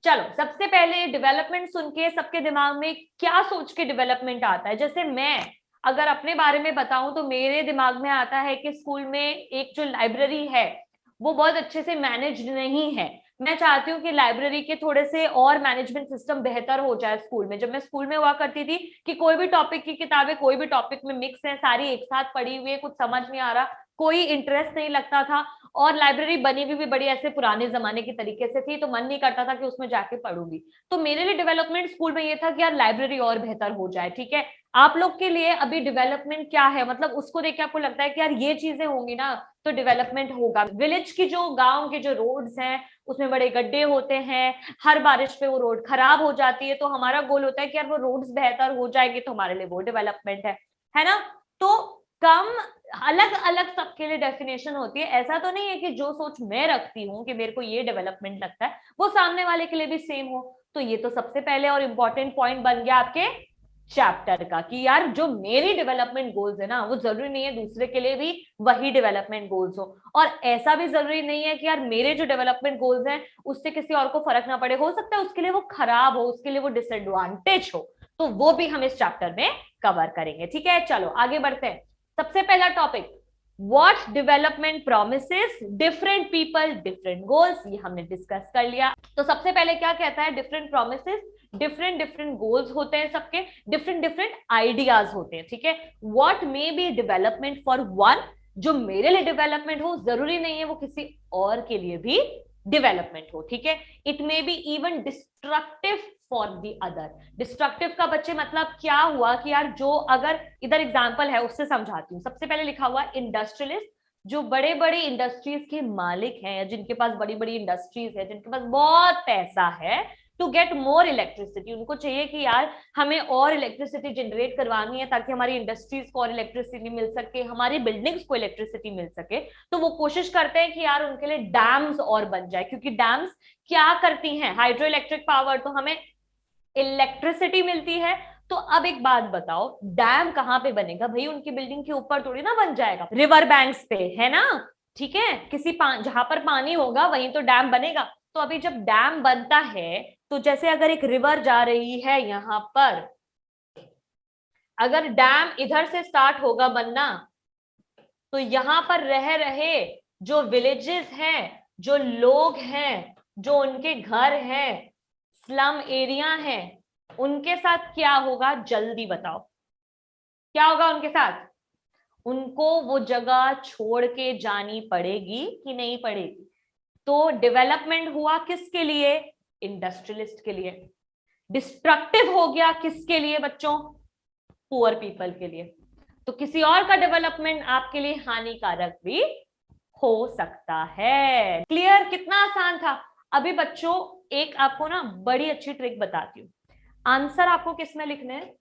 चलो, सबसे पहले डेवलपमेंट सुन के सबके दिमाग में क्या सोच के डेवलपमेंट आता है? जैसे मैं अगर अपने बारे में बताऊं तो मेरे दिमाग में आता है कि स्कूल में एक जो लाइब्रेरी है वो बहुत अच्छे से मैनेज नहीं है। मैं चाहती हूँ कि लाइब्रेरी के थोड़े से और मैनेजमेंट सिस्टम बेहतर हो जाए स्कूल में। जब मैं स्कूल में हुआ करती थी कि कोई भी टॉपिक की किताबें कोई भी टॉपिक में मिक्स है, सारी एक साथ पड़ी हुई है, कुछ समझ नहीं आ रहा, कोई इंटरेस्ट नहीं लगता था। और लाइब्रेरी बनी हुई भी बड़ी ऐसे पुराने जमाने की तरीके से थी, तो मन नहीं करता था कि उसमें जाके पढ़ूंगी। तो मेरे लिए डेवलपमेंट स्कूल में ये था कि यार लाइब्रेरी और बेहतर हो जाए। ठीक है, आप लोग के लिए अभी डेवलपमेंट क्या है? मतलब उसको देख के आपको लगता है कि यार ये चीजें होंगी ना तो डेवलपमेंट होगा। विलेज की जो गांव के जो रोड्स हैं उसमें बड़े गड्ढे होते हैं, हर बारिश पे वो रोड खराब हो जाती है। तो हमारा गोल होता है कि यार वो रोड्स बेहतर हो जाएंगे, तो हमारे लिए वो डेवलपमेंट है ना? तो कम अलग अलग सबके लिए डेफिनेशन होती है। ऐसा तो नहीं है कि जो सोच मैं रखती हूँ कि मेरे को ये डेवलपमेंट लगता है वो सामने वाले के लिए भी सेम हो। तो ये तो सबसे पहले और इंपॉर्टेंट पॉइंट बन गया आपके चैप्टर का कि यार जो मेरी डेवलपमेंट गोल्स है ना वो जरूरी नहीं है दूसरे के लिए भी वही डेवलपमेंट गोल्स हो। और ऐसा भी जरूरी नहीं है कि यार मेरे जो डेवलपमेंट गोल्स हैं उससे किसी और को फर्क ना पड़े, हो सकता है उसके लिए वो खराब हो, उसके लिए वो डिसएडवांटेज हो। तो वो भी हम इस चैप्टर में कवर करेंगे। ठीक है, चलो आगे बढ़ते हैं। सबसे पहला topic, what development promises different people different goals, ये हमने डिस्कस कर लिया। तो सबसे पहले क्या कहता है, different promises different different goals होते हैं सबके, डिफरेंट डिफरेंट आइडियाज होते हैं। ठीक है, what may be development for one, जो मेरे लिए डेवलपमेंट हो जरूरी नहीं है वो किसी और के लिए भी डेवलपमेंट हो। ठीक है, it may be even destructive for the other. Destructive का बच्चे मतलब क्या हुआ कि यार जो अगर इधर एग्जांपल है उससे समझाती हूँ। सबसे पहले लिखा हुआ इंडस्ट्रियलिस्ट, जो बड़े बड़े इंडस्ट्रीज के मालिक हैं, जिनके पास बड़ी बड़ी इंडस्ट्रीज है, जिनके पास बहुत पैसा है, टू गेट मोर इलेक्ट्रिसिटी, उनको चाहिए कि यार हमें और इलेक्ट्रिसिटी जनरेट करवानी है ताकि हमारी इंडस्ट्रीज को और इलेक्ट्रिसिटी मिल सके, हमारी बिल्डिंग्स को इलेक्ट्रिसिटी मिल सके। तो वो कोशिश करते हैं कि यार उनके लिए डैम्स और बन जाए, क्योंकि डैम्स क्या करती हैं, हाइड्रो इलेक्ट्रिक पावर, तो हमें इलेक्ट्रिसिटी मिलती है। तो अब एक बात बताओ, डैम कहां पे बनेगा भाई? उनकी बिल्डिंग के ऊपर थोड़ी ना बन जाएगा, रिवर बैंक्स पे है ना? ठीक है, किसी जहां पर पानी होगा वहीं तो डैम बनेगा। तो अभी जब डैम बनता है तो जैसे अगर एक रिवर जा रही है यहां पर, अगर डैम इधर से स्टार्ट होगा बनना तो यहां पर रह रहे जो विलेजेस हैं, जो लोग हैं, जो उनके घर हैं, स्लम एरिया हैं, उनके साथ क्या होगा? जल्दी बताओ, क्या होगा उनके साथ? उनको वो जगह छोड़ के जानी पड़ेगी कि नहीं पड़ेगी? तो डेवलपमेंट हुआ किसके लिए? इंडस्ट्रियलिस्ट के लिए। डिस्ट्रक्टिव हो गया किसके लिए बच्चों? पुअर पीपल के लिए। तो किसी और का डेवलपमेंट आपके लिए हानिकारक भी हो सकता है। क्लियर? कितना आसान था। अभी बच्चों एक आपको ना बड़ी अच्छी ट्रिक बताती हूँ। आंसर आपको किस में लिखने हैं?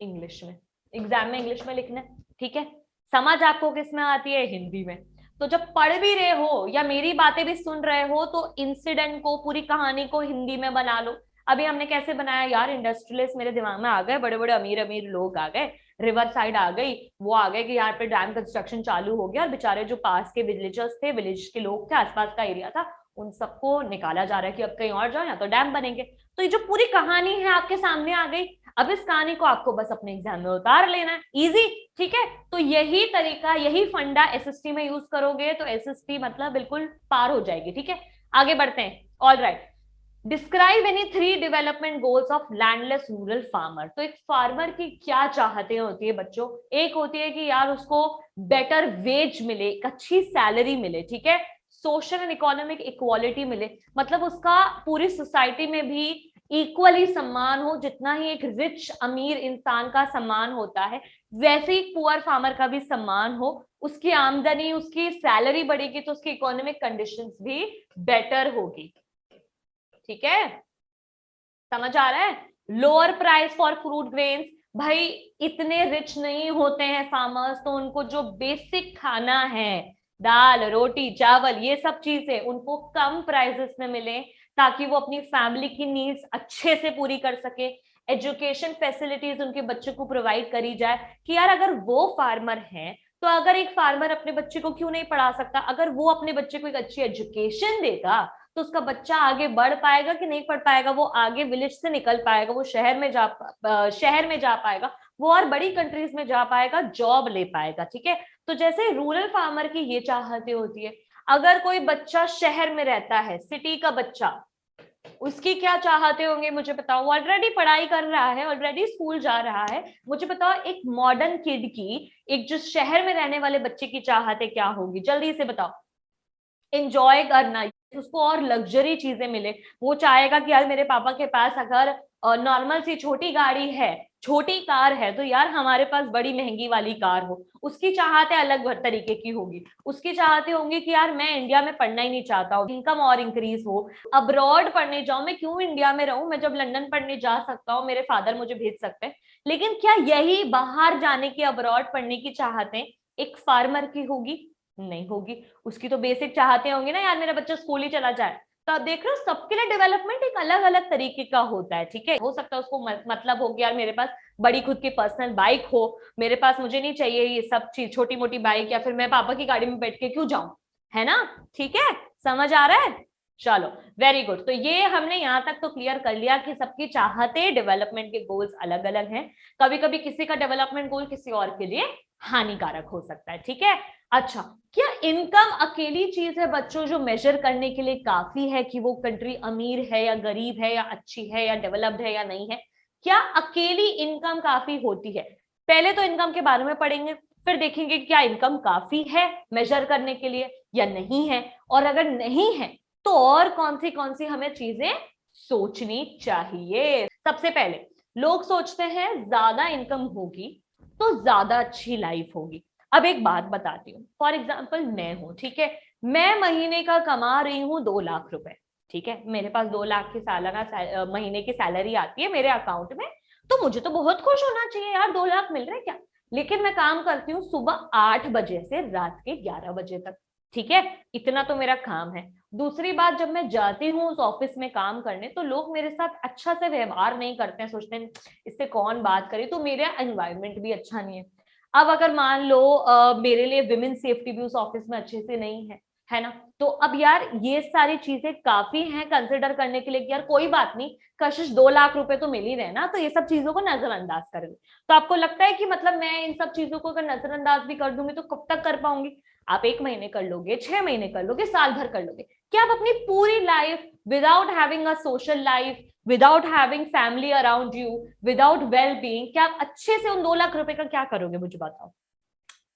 इंग्लिश में। एग्जाम में इंग्लिश में लिखना है, ठीक है? समझ आपको किस में आती है? हिंदी में। तो जब पढ़ भी रहे हो या मेरी बातें भी सुन रहे हो तो इंसिडेंट को, पूरी कहानी को हिंदी में बना लो। अभी हमने कैसे बनाया यार? इंडस्ट्रियलिस्ट मेरे दिमाग में आ गए, बड़े बड़े अमीर अमीर लोग आ गए, रिवर साइड आ गई, वो आ गए कि यहाँ पे डैम कंस्ट्रक्शन चालू हो गया, और बेचारे जो पास के विलेजर्स थे, विलेज के लोग थे, आसपास का एरिया था, उन सबको निकाला जा रहा है कि अब कहीं और जाओ, या तो डैम बनेंगे। तो ये जो पूरी कहानी है आपके सामने आ गई। अब इस कहानी को आपको बस अपने एग्जाम में उतार लेना है, इजी। ठीक है, तो यही तरीका, यही फंडा एसएसटी में यूज करोगे तो एसएसटी मतलब बिल्कुल पार हो जाएगी। ठीक है, आगे बढ़ते हैं। All right, describe any 3 development goals of landless rural farmer. तो एक फार्मर की क्या चाहते होती है बच्चों? एक होती है कि यार उसको बेटर वेज मिले, एक अच्छी सैलरी मिले, ठीक है, सोशल एंड इकोनॉमिक इक्वालिटी मिले, मतलब उसका पूरी सोसाइटी में भी इक्वली सम्मान हो, जितना ही एक रिच अमीर इंसान का सम्मान होता है वैसे ही पुअर फार्मर का भी सम्मान हो। उसकी आमदनी, उसकी सैलरी बढ़ेगी तो उसकी इकोनॉमिक कंडीशंस भी बेटर होगी। ठीक है, समझ आ रहा है? Lower price for fruit grains, भाई इतने रिच नहीं होते हैं फार्मर्स, तो उनको जो बेसिक खाना है, दाल रोटी चावल ये सब चीजें उनको कम प्राइसेस में मिले ताकि वो अपनी फैमिली की नीड्स अच्छे से पूरी कर सके। एजुकेशन फैसिलिटीज उनके बच्चों को प्रोवाइड करी जाए कि यार अगर वो फार्मर हैं तो अगर एक फार्मर अपने बच्चे को क्यों नहीं पढ़ा सकता? अगर वो अपने बच्चे को एक अच्छी एजुकेशन देगा तो उसका बच्चा आगे बढ़ पाएगा कि नहीं पढ़ पाएगा, वो आगे विलेज से निकल पाएगा, वो शहर में जा पाएगा, वो और बड़ी कंट्रीज में जा पाएगा, जॉब ले पाएगा। ठीक है, तो जैसे रूरल फार्मर की ये चाहते होती है, अगर कोई बच्चा शहर में रहता है, सिटी का बच्चा, उसकी क्या चाहते होंगे मुझे बताओ। ऑलरेडी पढ़ाई कर रहा है, ऑलरेडी स्कूल जा रहा है, मुझे बताओ एक मॉडर्न किड की, एक जो शहर में रहने वाले बच्चे की चाहते क्या होगी, जल्दी से बताओ। एंजॉय करना, उसको और लग्जरी चीजें मिले। वो चाहेगा कि यार मेरे पापा के पास अगर नॉर्मल सी छोटी गाड़ी है, छोटी कार है, तो यार हमारे पास बड़ी महंगी वाली कार हो। उसकी चाहते अलग तरीके की होगी। उसकी चाहते होंगी कि यार मैं इंडिया में पढ़ना ही नहीं चाहता हूँ, इनकम और इंक्रीज हो, अब्रॉड पढ़ने जाऊं, मैं क्यों इंडिया में रहूं, मैं जब लंदन पढ़ने जा सकता हूँ, मेरे फादर मुझे भेज सकते हैं। लेकिन क्या यही बाहर जाने की, अब्रॉड पढ़ने की चाहते एक फार्मर की होगी? नहीं होगी। उसकी तो बेसिक चाहते होंगे ना, यार मेरा बच्चा स्कूल ही चला जाए। तो आप देख रहे हो, सबके लिए डेवलपमेंट एक अलग अलग तरीके का होता है। ठीक है, हो सकता है उसको मतलब हो कि यार मेरे पास बड़ी खुद की पर्सनल बाइक हो, मेरे पास, मुझे नहीं चाहिए ये सब चीज, छोटी मोटी बाइक, या फिर मैं पापा की गाड़ी में बैठ के क्यों जाऊं, है ना। ठीक है, समझ आ रहा है? चलो, वेरी गुड। तो ये हमने यहाँ तक तो क्लियर कर लिया कि सबकी चाहते, डेवलपमेंट के गोल्स अलग अलग हैं। कभी कभी किसी का डेवलपमेंट गोल किसी और के लिए हानिकारक हो सकता है। ठीक है, अच्छा, क्या इनकम अकेली चीज है बच्चों जो मेजर करने के लिए काफी है कि वो कंट्री अमीर है या गरीब है, या अच्छी है या डेवलप्ड है या नहीं है? क्या अकेली इनकम काफी होती है? पहले तो इनकम के बारे में पढ़ेंगे, फिर देखेंगे क्या इनकम काफी है मेजर करने के लिए या नहीं है, और अगर नहीं है तो और कौन सी हमें चीजें सोचनी चाहिए। सबसे पहले लोग सोचते हैं ज्यादा इनकम होगी तो ज्यादा अच्छी लाइफ होगी। अब एक बात बताती हूँ, फॉर एग्जाम्पल मैं हूं, ठीक है, मैं महीने का कमा रही हूँ 2 लाख रुपए। ठीक है, मेरे पास 2 लाख की सालाना महीने की सैलरी आती है मेरे अकाउंट में, तो मुझे तो बहुत खुश होना चाहिए यार, 2 लाख मिल रहे हैं क्या। लेकिन मैं काम करती हूँ सुबह 8 बजे से रात के 11 बजे तक। ठीक है, इतना तो मेरा काम है। दूसरी बात, जब मैं जाती हूँ उस ऑफिस में काम करने, तो लोग मेरे साथ अच्छा से व्यवहार नहीं करते हैं, सोचते हैं इससे कौन बात करे, तो मेरा एनवायरमेंट भी अच्छा नहीं है। अब अगर मान लो मेरे लिए विमेन सेफ्टी भी उस ऑफिस में अच्छे से नहीं है ना, तो अब यार ये सारी चीजें काफी हैं कंसिडर करने के लिए कि यार कोई बात नहीं, कशिश 2 लाख रुपए तो मिल ही रहे ना, तो ये सब चीजों को नजरअंदाज कर दे। तो आपको लगता है कि मतलब मैं इन सब चीजों को अगर नजरअंदाज भी कर दूंगी तो कब तक कर पाऊंगी? आप 1 महीने कर लोगे, 6 महीने कर लोगे, साल भर कर लोगे। क्या आप अपनी पूरी life without having a social life, without having family around you, without well being, क्या आप अच्छे से उन 2 लाख रुपए का क्या करोगे मुझे बताओ?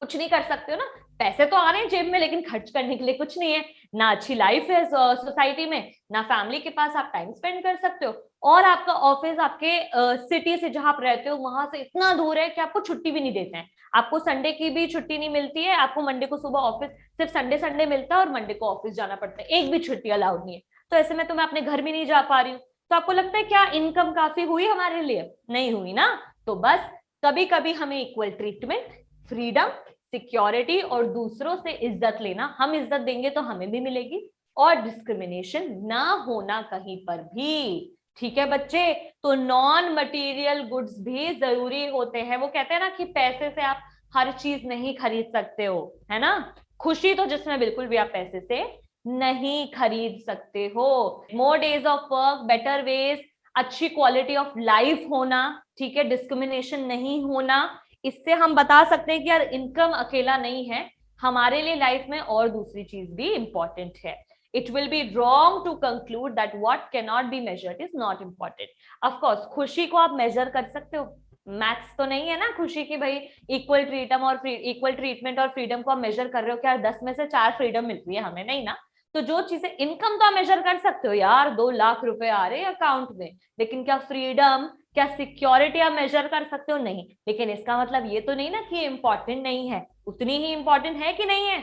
कुछ नहीं कर सकते हो ना। पैसे तो आ रहे हैं जेब में, लेकिन खर्च करने के लिए कुछ नहीं है। ना अच्छी लाइफ है सोसाइटी में, ना फैमिली के पास आप टाइम स्पेंड कर सकते हो, और आपका ऑफिस आपके सिटी से जहां आप रहते हो वहां से इतना दूर है कि आपको छुट्टी भी नहीं देते हैं। आपको संडे की भी छुट्टी नहीं मिलती है, आपको मंडे को सुबह ऑफिस, सिर्फ संडे संडे मिलता है, और मंडे को ऑफिस जाना पड़ता है, एक भी छुट्टी अलाउड नहीं है। तो ऐसे में तो मैं अपने घर भी नहीं जा पा रही हूँ। तो आपको लगता है क्या इनकम काफी हुई हमारे लिए? नहीं हुई ना। तो बस कभी कभी हमें इक्वल ट्रीटमेंट, फ्रीडम, सिक्योरिटी और दूसरों से इज्जत लेना, हम इज्जत देंगे तो हमें भी मिलेगी, और डिस्क्रिमिनेशन ना होना कहीं पर भी। ठीक है बच्चे, तो नॉन मटेरियल गुड्स भी जरूरी होते हैं। वो कहते हैं ना कि पैसे से आप हर चीज नहीं खरीद सकते हो, है ना। खुशी तो जिसमें बिल्कुल भी आप पैसे से नहीं खरीद सकते हो। More days of work, better ways, अच्छी क्वालिटी ऑफ लाइफ होना, ठीक है, डिस्क्रिमिनेशन नहीं होना, इससे हम बता सकते हैं कि यार इनकम अकेला नहीं है हमारे लिए लाइफ में, और दूसरी चीज भी इंपॉर्टेंट है। It will be wrong to conclude that what can not be measured is not important. Of course खुशी को आप मेजर कर सकते हो, मैथ्स तो नहीं है ना खुशी की भाई इक्वल ट्रीटमेंट और फ्रीडम को आप मेजर कर रहे हो, क्या 10 में से 4 फ्रीडम मिल रही है हमें? नहीं ना। तो जो चीजें इनकम तो आप मेजर कर सकते हो, यार 2 लाख रुपए आ रहे हैं अकाउंट में, लेकिन क्या फ्रीडम, क्या सिक्योरिटी आप मेजर कर सकते हो? नहीं। लेकिन इसका मतलब ये तो नहीं ना कि इंपॉर्टेंट नहीं है, उतनी ही इंपॉर्टेंट है कि नहीं है?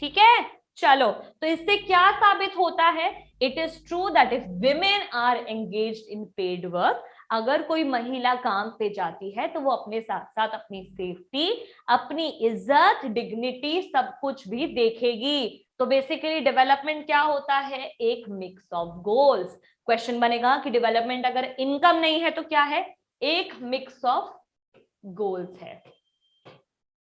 ठीक है, चलो, तो इससे क्या साबित होता है? It is true that if women are engaged in paid work, अगर कोई महिला काम पे जाती है तो वो अपने साथ साथ अपनी सेफ्टी, अपनी इज्जत, डिग्निटी, सब कुछ भी देखेगी। तो बेसिकली डेवलपमेंट क्या होता है? एक मिक्स ऑफ गोल्स। क्वेश्चन बनेगा कि डेवलपमेंट अगर इनकम नहीं है तो क्या है? एक मिक्स ऑफ गोल्स है।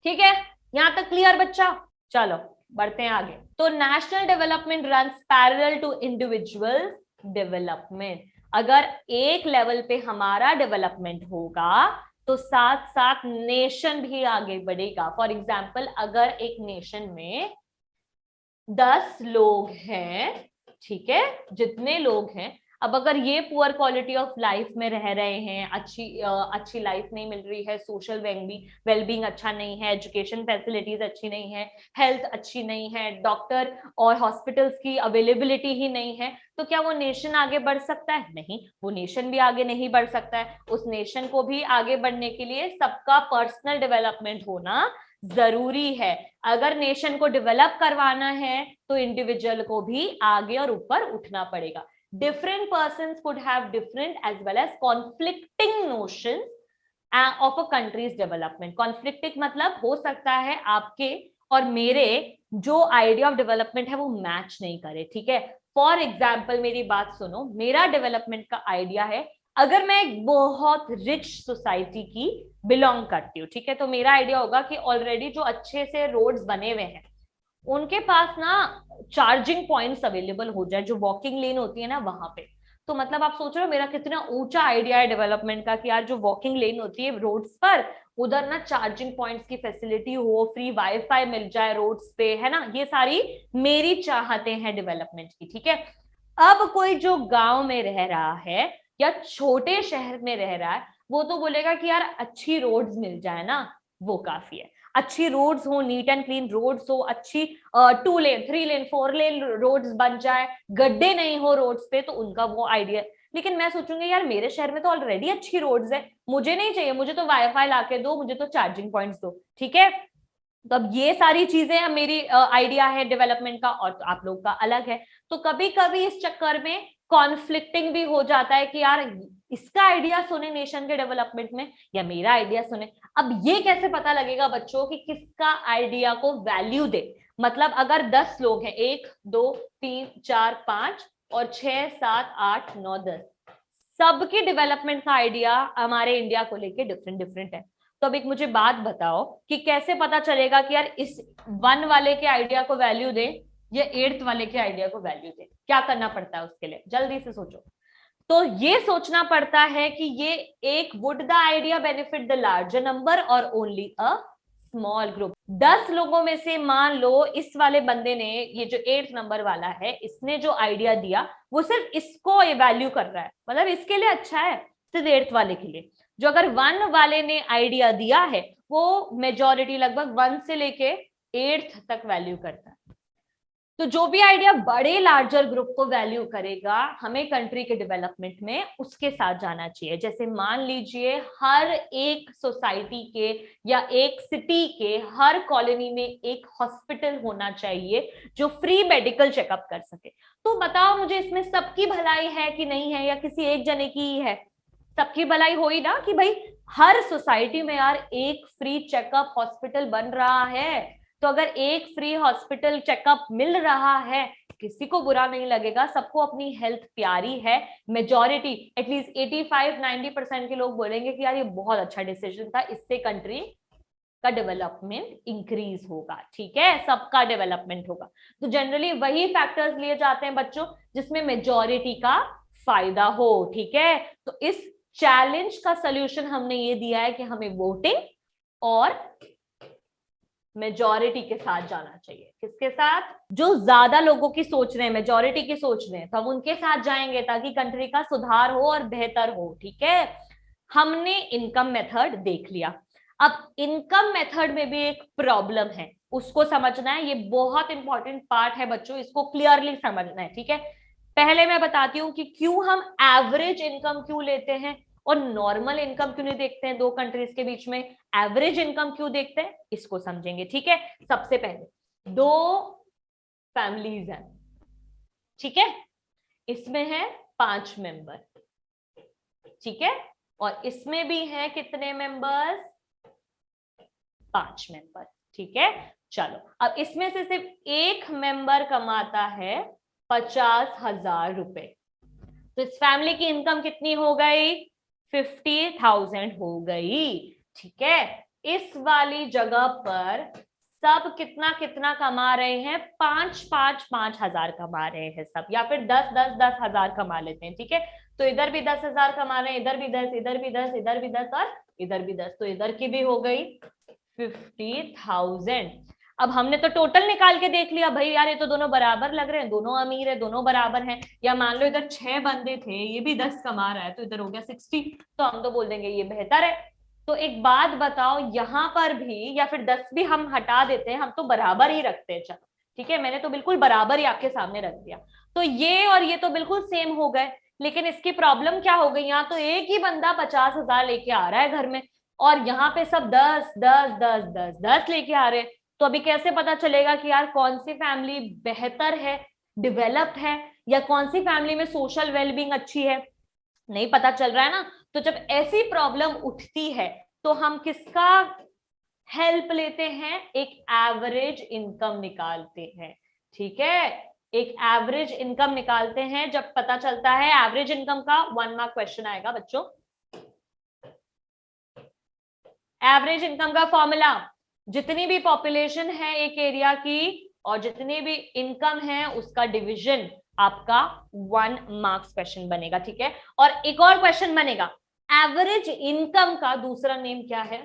ठीक है, यहां तक क्लियर बच्चा? चलो, बढ़ते हैं आगे। तो national development runs parallel to individual development. अगर एक लेवल पे हमारा डेवलपमेंट होगा तो साथ साथ नेशन भी आगे बढ़ेगा। फॉर एग्जाम्पल, अगर एक नेशन में 10 लोग हैं, ठीक है, जितने लोग हैं, अब अगर ये पुअर क्वालिटी ऑफ लाइफ में रह रहे हैं, अच्छी लाइफ नहीं मिल रही है, सोशल वेलबींग अच्छा नहीं है, एजुकेशन फैसिलिटीज अच्छी नहीं है, हेल्थ अच्छी नहीं है, डॉक्टर और हॉस्पिटल्स की अवेलेबिलिटी ही नहीं है, तो क्या वो नेशन आगे बढ़ सकता है? नहीं, वो नेशन भी आगे नहीं बढ़ सकता है। उस नेशन को भी आगे बढ़ने के लिए सबका पर्सनल डेवलपमेंट होना जरूरी है। अगर नेशन को डेवलप करवाना है तो इंडिविजुअल को भी आगे और ऊपर उठना पड़ेगा। Different persons could have different as well as conflicting notions of a country's development. Conflicting मतलब हो सकता है आपके और मेरे जो आइडिया ऑफ डेवलपमेंट है वो मैच नहीं करे, ठीक है। फॉर एग्जाम्पल, मेरी बात सुनो, मेरा डेवलपमेंट का आइडिया है, अगर मैं एक बहुत रिच सोसाइटी की बिलोंग करती हूँ, ठीक है, तो मेरा आइडिया होगा कि ऑलरेडी जो अच्छे से रोड्स बने हुए हैं उनके पास ना चार्जिंग पॉइंट्स अवेलेबल हो जाए, जो वॉकिंग लेन होती है ना वहां पे। तो मतलब आप सोच रहे हो मेरा कितना ऊंचा आइडिया है डेवलपमेंट का, कि यार जो वॉकिंग लेन होती है रोड्स पर, उधर ना चार्जिंग पॉइंट्स की फैसिलिटी हो, फ्री वाईफाई मिल जाए रोड्स पे, है ना। ये सारी मेरी चाहते हैं डेवलपमेंट की, ठीक है। अब कोई जो गांव में रह रहा है या छोटे शहर में रह रहा है, वो तो बोलेगा कि यार अच्छी रोड्स मिल जाए ना, वो काफी है। अच्छी रोड्स हो, नीट एंड क्लीन रोड्स हो, अच्छी 2 लेन 3 लेन 4 लेन रोड्स बन जाए, गड्ढे नहीं हो रोड्स पे, तो उनका वो आइडिया। लेकिन मैं सोचूंगी यार मेरे शहर में तो ऑलरेडी अच्छी रोड्स है, मुझे नहीं चाहिए, मुझे तो वाईफाई लाके दो, मुझे तो चार्जिंग पॉइंट्स दो, ठीक है। तो अब ये सारी चीजें मेरी आइडिया है डेवलपमेंट का और आप लोग का अलग है। तो कभी कभी इस चक्कर में कॉन्फ्लिक्टिंग भी हो जाता है कि यार इसका आइडिया सुने नेशन के डेवलपमेंट में या मेरा आइडिया सुने। अब ये कैसे पता लगेगा बच्चों कि किसका आइडिया को वैल्यू दे? मतलब अगर 10 लोग हैं, 1 2 3 4 5 और 6 7 8 9 10, सबकी डेवलपमेंट का आइडिया हमारे इंडिया को लेके डिफरेंट डिफरेंट है। तो अब एक मुझे बात बताओ कि कैसे पता चलेगा कि यार इस 1 वाले के आइडिया को वैल्यू दे या 8th वाले के आइडिया को वैल्यू दे? क्या करना पड़ता है उसके लिए? जल्दी से सोचो। तो ये सोचना पड़ता है कि ये एक would the idea benefit the larger number और ओनली अ स्मॉल ग्रुप। 10 लोगों में से मान लो इस वाले बंदे ने, ये जो 8th नंबर वाला है, इसने जो आइडिया दिया वो सिर्फ इसको ये वैल्यू कर रहा है, मतलब इसके लिए अच्छा है, सिर्फ 8th वाले के लिए। जो अगर 1 वाले ने आइडिया दिया है वो मेजॉरिटी लगभग 1 से लेके 8th तक वैल्यू करता है। तो जो भी आइडिया बड़े लार्जर ग्रुप को वैल्यू करेगा, हमें कंट्री के डेवलपमेंट में उसके साथ जाना चाहिए। जैसे मान लीजिए हर एक सोसाइटी के या एक सिटी के हर कॉलोनी में एक हॉस्पिटल होना चाहिए जो फ्री मेडिकल चेकअप कर सके। तो बताओ मुझे, इसमें सबकी भलाई है कि नहीं है, या किसी एक जने की ही है? सबकी भलाई हो ही ना, कि भाई हर सोसाइटी में यार एक फ्री चेकअप हॉस्पिटल बन रहा है। तो अगर एक फ्री हॉस्पिटल चेकअप मिल रहा है, किसी को बुरा नहीं लगेगा, सबको अपनी हेल्थ प्यारी है। मेजॉरिटी एटलीस्ट 85-90% के लोग बोलेंगे कि यार ये बहुत अच्छा डिसीजन था, इससे कंट्री का डेवलपमेंट इंक्रीज होगा, ठीक है, सबका डेवलपमेंट होगा। तो जनरली वही फैक्टर्स लिए जाते हैं बच्चों जिसमें मेजॉरिटी का फायदा हो, ठीक है। तो इस चैलेंज का सॉल्यूशन हमने ये दिया है कि हमें वोटिंग और मेजॉरिटी के साथ जाना चाहिए। किसके साथ? जो ज्यादा लोगों की सोच रहे हैं, मेजॉरिटी की सोच रहे हैं, तो हम उनके साथ जाएंगे ताकि कंट्री का सुधार हो और बेहतर हो, ठीक है। हमने इनकम मेथड देख लिया। अब इनकम मेथड में भी एक प्रॉब्लम है, उसको समझना है। ये बहुत इंपॉर्टेंट पार्ट है बच्चों, इसको क्लियरली समझना है, ठीक है। पहले मैं बताती हूँ कि क्यों हम एवरेज इनकम क्यों लेते हैं और नॉर्मल इनकम क्यों नहीं देखते हैं। दो कंट्रीज के बीच में एवरेज इनकम क्यों देखते हैं, इसको समझेंगे, ठीक है। सबसे पहले 2 फैमिलीज हैं, ठीक है, इसमें है 5 मेंबर, ठीक है, और इसमें भी है कितने मेंबर्स? 5 मेंबर, ठीक है। चलो, अब इसमें से सिर्फ एक मेंबर कमाता है 50,000 रुपए, तो इस फैमिली की इनकम कितनी हो गई? 50,000 हो गई, ठीक है। इस वाली जगह पर सब कितना कितना कमा रहे हैं, 5,000 कमा रहे हैं सब, या फिर 10,000 कमा लेते हैं, ठीक है। तो इधर भी 10,000 कमा रहे हैं, इधर भी 10, इधर भी 10, इधर भी 10 और इधर भी 10, तो इधर की भी हो गई 50,000। अब हमने तो टोटल निकाल के देख लिया भाई, यार ये तो दोनों बराबर लग रहे हैं, दोनों अमीर है, दोनों बराबर हैं। या मान लो इधर 6 बंदे थे, ये भी 10 कमा रहा है, तो इधर हो गया 60, तो हम तो बोल देंगे ये बेहतर है। तो एक बात बताओ, यहां पर भी, या फिर 10 भी हम हटा देते हैं, हम तो बराबर ही रखते हैं, चलो ठीक है, मैंने तो बिल्कुल बराबर ही आपके सामने रख दिया। तो ये और ये तो बिल्कुल सेम हो गए, लेकिन इसकी प्रॉब्लम क्या हो गई, यहाँ तो एक ही बंदा 50,000 लेके आ रहा है घर में, और यहाँ पे सब 10 लेके आ रहे हैं। तो अभी कैसे पता चलेगा कि यार कौन सी फैमिली बेहतर है, डेवलप्ड है, या कौन सी फैमिली में सोशल वेलबींग अच्छी है, नहीं पता चल रहा है ना। तो जब ऐसी प्रॉब्लम उठती है तो हम किसका हेल्प लेते हैं, एक एवरेज इनकम निकालते हैं, ठीक है। एक एवरेज इनकम निकालते हैं, जब पता चलता है एवरेज इनकम का 1 मार्क क्वेश्चन आएगा बच्चों। एवरेज इनकम का फॉर्मूला, जितनी भी पॉपुलेशन है एक एरिया की और जितनी भी इनकम है उसका डिवीजन, आपका 1 मार्क्स क्वेश्चन बनेगा, ठीक है। और एक और क्वेश्चन बनेगा, एवरेज इनकम का दूसरा नेम क्या है,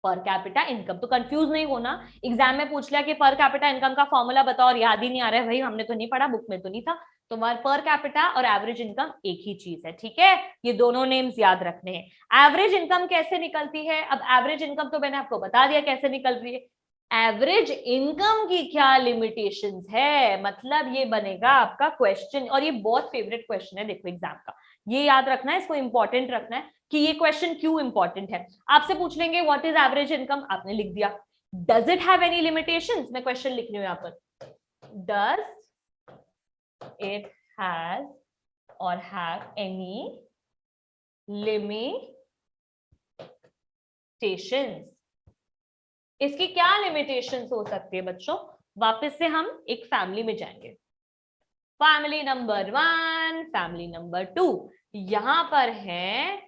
पर कैपिटा इनकम। तो कंफ्यूज नहीं होना, एग्जाम में पूछ लिया कि पर कैपिटा इनकम का फॉर्मूला बताओ और याद ही नहीं आ रहा है, भाई हमने तो नहीं पढ़ा, बुक में तो नहीं था। तो पर कैपिटा और एवरेज इनकम एक ही चीज है, ठीक है, ये दोनों नेम्स याद रखने हैं। एवरेज इनकम कैसे निकलती है, अब एवरेज इनकम तो मैंने आपको बता दिया कैसे निकल रही है। एवरेज इनकम की क्या लिमिटेशंस है, मतलब ये बनेगा आपका क्वेश्चन, और ये बहुत फेवरेट क्वेश्चन है देखो एग्जाम का, ये याद रखना है, इसको इंपॉर्टेंट रखना है कि ये क्वेश्चन क्यों इंपॉर्टेंट है। आपसे पूछ लेंगे व्हाट इज एवरेज इनकम, आपने लिख दिया, does it have any limitations, मैं क्वेश्चन लिख रही हूं यहां पर, डज इट हैज और हैव एनी लिमिटेशंस। इसकी क्या लिमिटेशंस हो सकती है बच्चों, वापस से हम एक फैमिली में जाएंगे, फैमिली नंबर 1, फैमिली नंबर 2, यहां पर है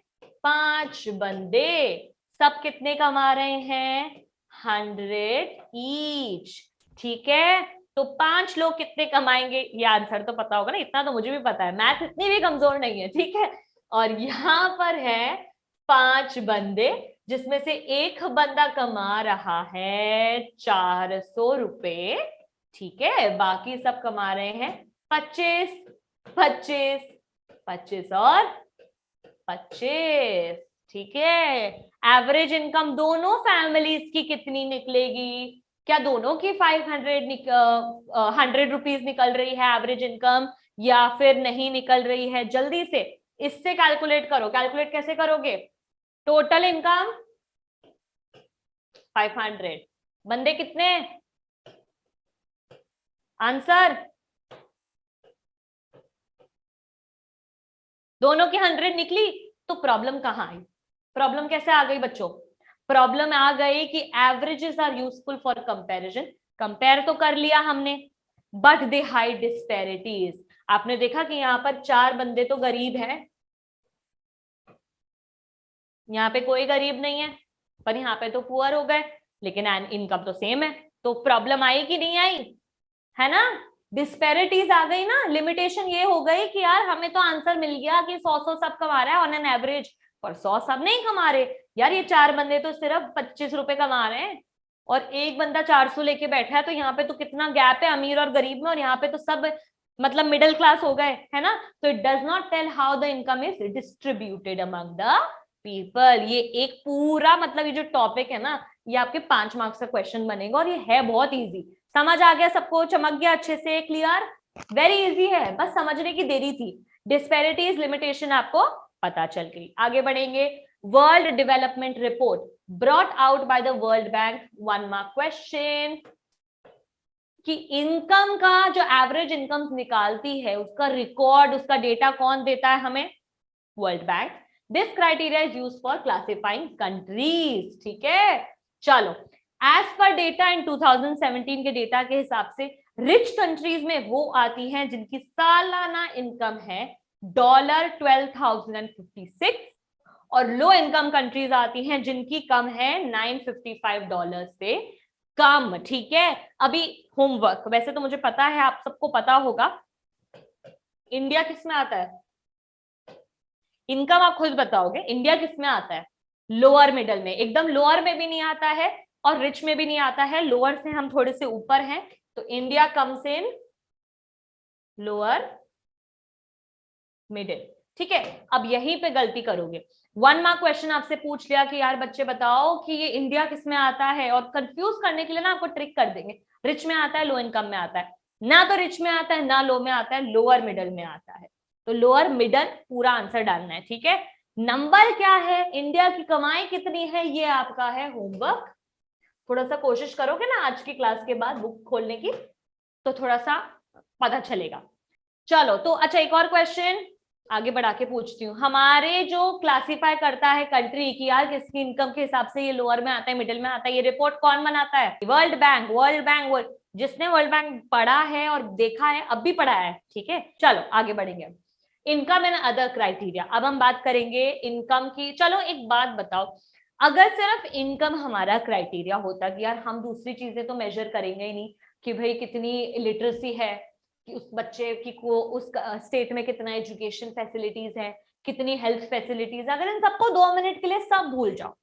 5 बंदे, सब कितने कमा रहे हैं, 100 ईच, ठीक है। तो 5 लोग कितने कमाएंगे, ये आंसर तो पता होगा ना, इतना तो मुझे भी पता है, मैथ इतनी भी कमजोर नहीं है, ठीक है। और यहां पर है 5 बंदे, जिसमें से एक बंदा कमा रहा है 400 रुपए, ठीक है, बाकी सब कमा रहे हैं 25, 25, 25 और 25, ठीक है। एवरेज इनकम दोनों फैमिलीज की कितनी निकलेगी, क्या दोनों की 100 रुपीज निकल रही है एवरेज इनकम, या फिर नहीं निकल रही है, जल्दी से इससे कैलकुलेट करो। कैलकुलेट कैसे करोगे, टोटल इनकम 500, बंदे कितने, आंसर दोनों की 100 निकली, तो प्रॉब्लम कहां आई, प्रॉब्लम कैसे आ गई बच्चों, प्रॉब्लम आ गई कि averages are useful for comparison, compare तो कर लिया हमने, बट दे हाइड डिस्पैरिटीज। आपने देखा कि यहाँ पर 4 बंदे तो गरीब हैं, यहाँ पे कोई गरीब नहीं है, पर यहाँ पे तो पुअर हो गए, लेकिन इनकम तो सेम है, तो प्रॉब्लम आई कि नहीं आई, है ना, डिस्पैरिटीज आ गई ना। लिमिटेशन ये हो गई कि यार हमें तो आंसर मिल गया कि 100 सब कमा रहा है ऑन एन एवरेज, पर 100 सब नहीं कमा रहे, यार ये 4 बंदे तो सिर्फ 25 रुपए कमा रहे हैं और एक बंदा 400 लेके बैठा है, तो यहाँ पे तो कितना गैप है अमीर और गरीब में, और यहाँ पे तो सब मतलब मिडिल क्लास हो गए, है ना। तो it does not tell how the income is distributed among the people. ये एक पूरा मतलब ये जो टॉपिक है ना, ये आपके 5 मार्क्स का क्वेश्चन बनेगा, और ये है बहुत इजी, समझ आ गया सबको, चमक गया अच्छे से, क्लियर, वेरी इजी है, बस समझने की देरी थी। डिस्पैरिटीज लिमिटेशन आपको पता चल गई, आगे बढ़ेंगे। World development report brought out by the world bank, 1 mark question, कि इनकम का जो एवरेज इनकम निकालती है उसका रिकॉर्ड, उसका डेटा कौन देता है हमें, world bank. This criteria is used for classifying countries, ठीक है। चलो, एज पर डेटा इन 2017 के डेटा के हिसाब से रिच कंट्रीज में वो आती हैं जिनकी सालाना इनकम है $12,056, और लो इनकम कंट्रीज आती हैं जिनकी कम है $955 से कम, ठीक है। अभी होमवर्क, वैसे तो मुझे पता है आप सबको पता होगा इंडिया किस में आता है, इनकम आप खुद बताओगे, इंडिया किस में आता है? लोअर मिडल में, एकदम लोअर में भी नहीं आता है और रिच में भी नहीं आता है, लोअर से हम थोड़े से ऊपर हैं, तो India comes in lower middle, ठीक है। अब यहीं पे गलती करोगे, 1 मार्क क्वेश्चन आपसे पूछ लिया कि यार बच्चे बताओ कि ये इंडिया किस में आता है, और कंफ्यूज करने के लिए ना आपको ट्रिक कर देंगे, रिच में आता है, लो इनकम में आता है, ना तो रिच में आता है ना लो में आता है, लोअर मिडल में आता है, तो लोअर मिडल पूरा आंसर डालना है, ठीक है। नंबर क्या है, इंडिया की कमाई कितनी है, ये आपका है होमवर्क। थोड़ा सा कोशिश करोगे ना आज की क्लास के बाद बुक खोलने की, तो थोड़ा सा पता चलेगा। चलो तो अच्छा, एक और क्वेश्चन आगे बढ़ा के पूछती हूँ। हमारे जो क्लासिफाई करता है कंट्री की यार किसकी इनकम के हिसाब से ये लोअर में आता है मिडिल में आता है, ये रिपोर्ट कौन बनाता है? World bank. वर्ल्ड बैंक, जिसने वर्ल्ड बैंक पढ़ा है और देखा है, अब भी पढ़ा है, ठीक है। चलो आगे बढ़ेंगे। इनकम एंड अदर क्राइटेरिया, अब हम बात करेंगे इनकम की। चलो एक बात बताओ, अगर सिर्फ इनकम हमारा क्राइटेरिया होता कि यार हम दूसरी चीजें तो मेजर करेंगे ही नहीं, कि भाई कितनी लिटरेसी है, कि उस बच्चे की को उस स्टेट में कितना एजुकेशन फैसिलिटीज है, कितनी हेल्थ फैसिलिटीज, अगर इन सबको 2 मिनट के लिए सब भूल जाओ,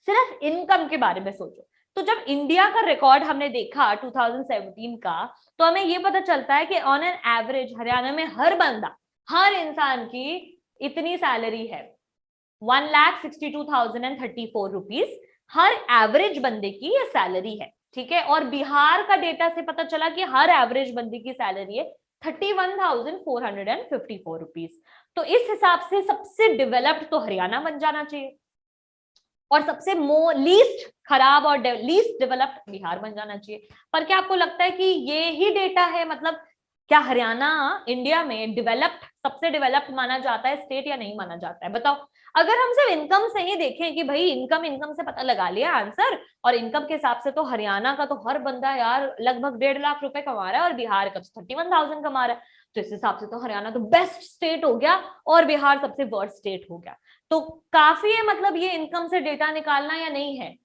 सिर्फ इनकम के बारे में सोचो, तो जब इंडिया का रिकॉर्ड हमने देखा 2017 का, तो हमें ये पता चलता है कि ऑन एन एवरेज हरियाणा में हर बंदा, हर इंसान की इतनी सैलरी है, 1,62,034 रुपीज, हर एवरेज बंदे की ये सैलरी है, ठीक है। और बिहार का डेटा से पता चला कि हर एवरेज बंदे की सैलरी है 31,454 रुपीज। तो इस हिसाब से सबसे डेवलप्ड तो हरियाणा बन जाना चाहिए, और सबसे लीस्ट खराब और लीस्ट डेवलप्ड बिहार बन जाना चाहिए। पर क्या आपको लगता है कि ये ही डेटा है? मतलब क्या हरियाणा इंडिया में डेवलप्ड, सबसे डेवलप्ड माना जाता है स्टेट या नहीं माना जाता है? बताओ। अगर हम सिर्फ इनकम से ही देखें कि भाई इनकम, इनकम से पता लगा लिया आंसर, और इनकम के हिसाब से तो हरियाणा का तो हर बंदा यार लगभग 1.5 लाख रुपए कमा रहा है, और बिहार का 31,000 कमा रहा है, तो इस हिसाब से तो हरियाणा तो बेस्ट स्टेट हो गया और बिहार सबसे वर्स्ट स्टेट हो गया। तो काफी है मतलब ये इनकम से डेटा निकालना, या नहीं है?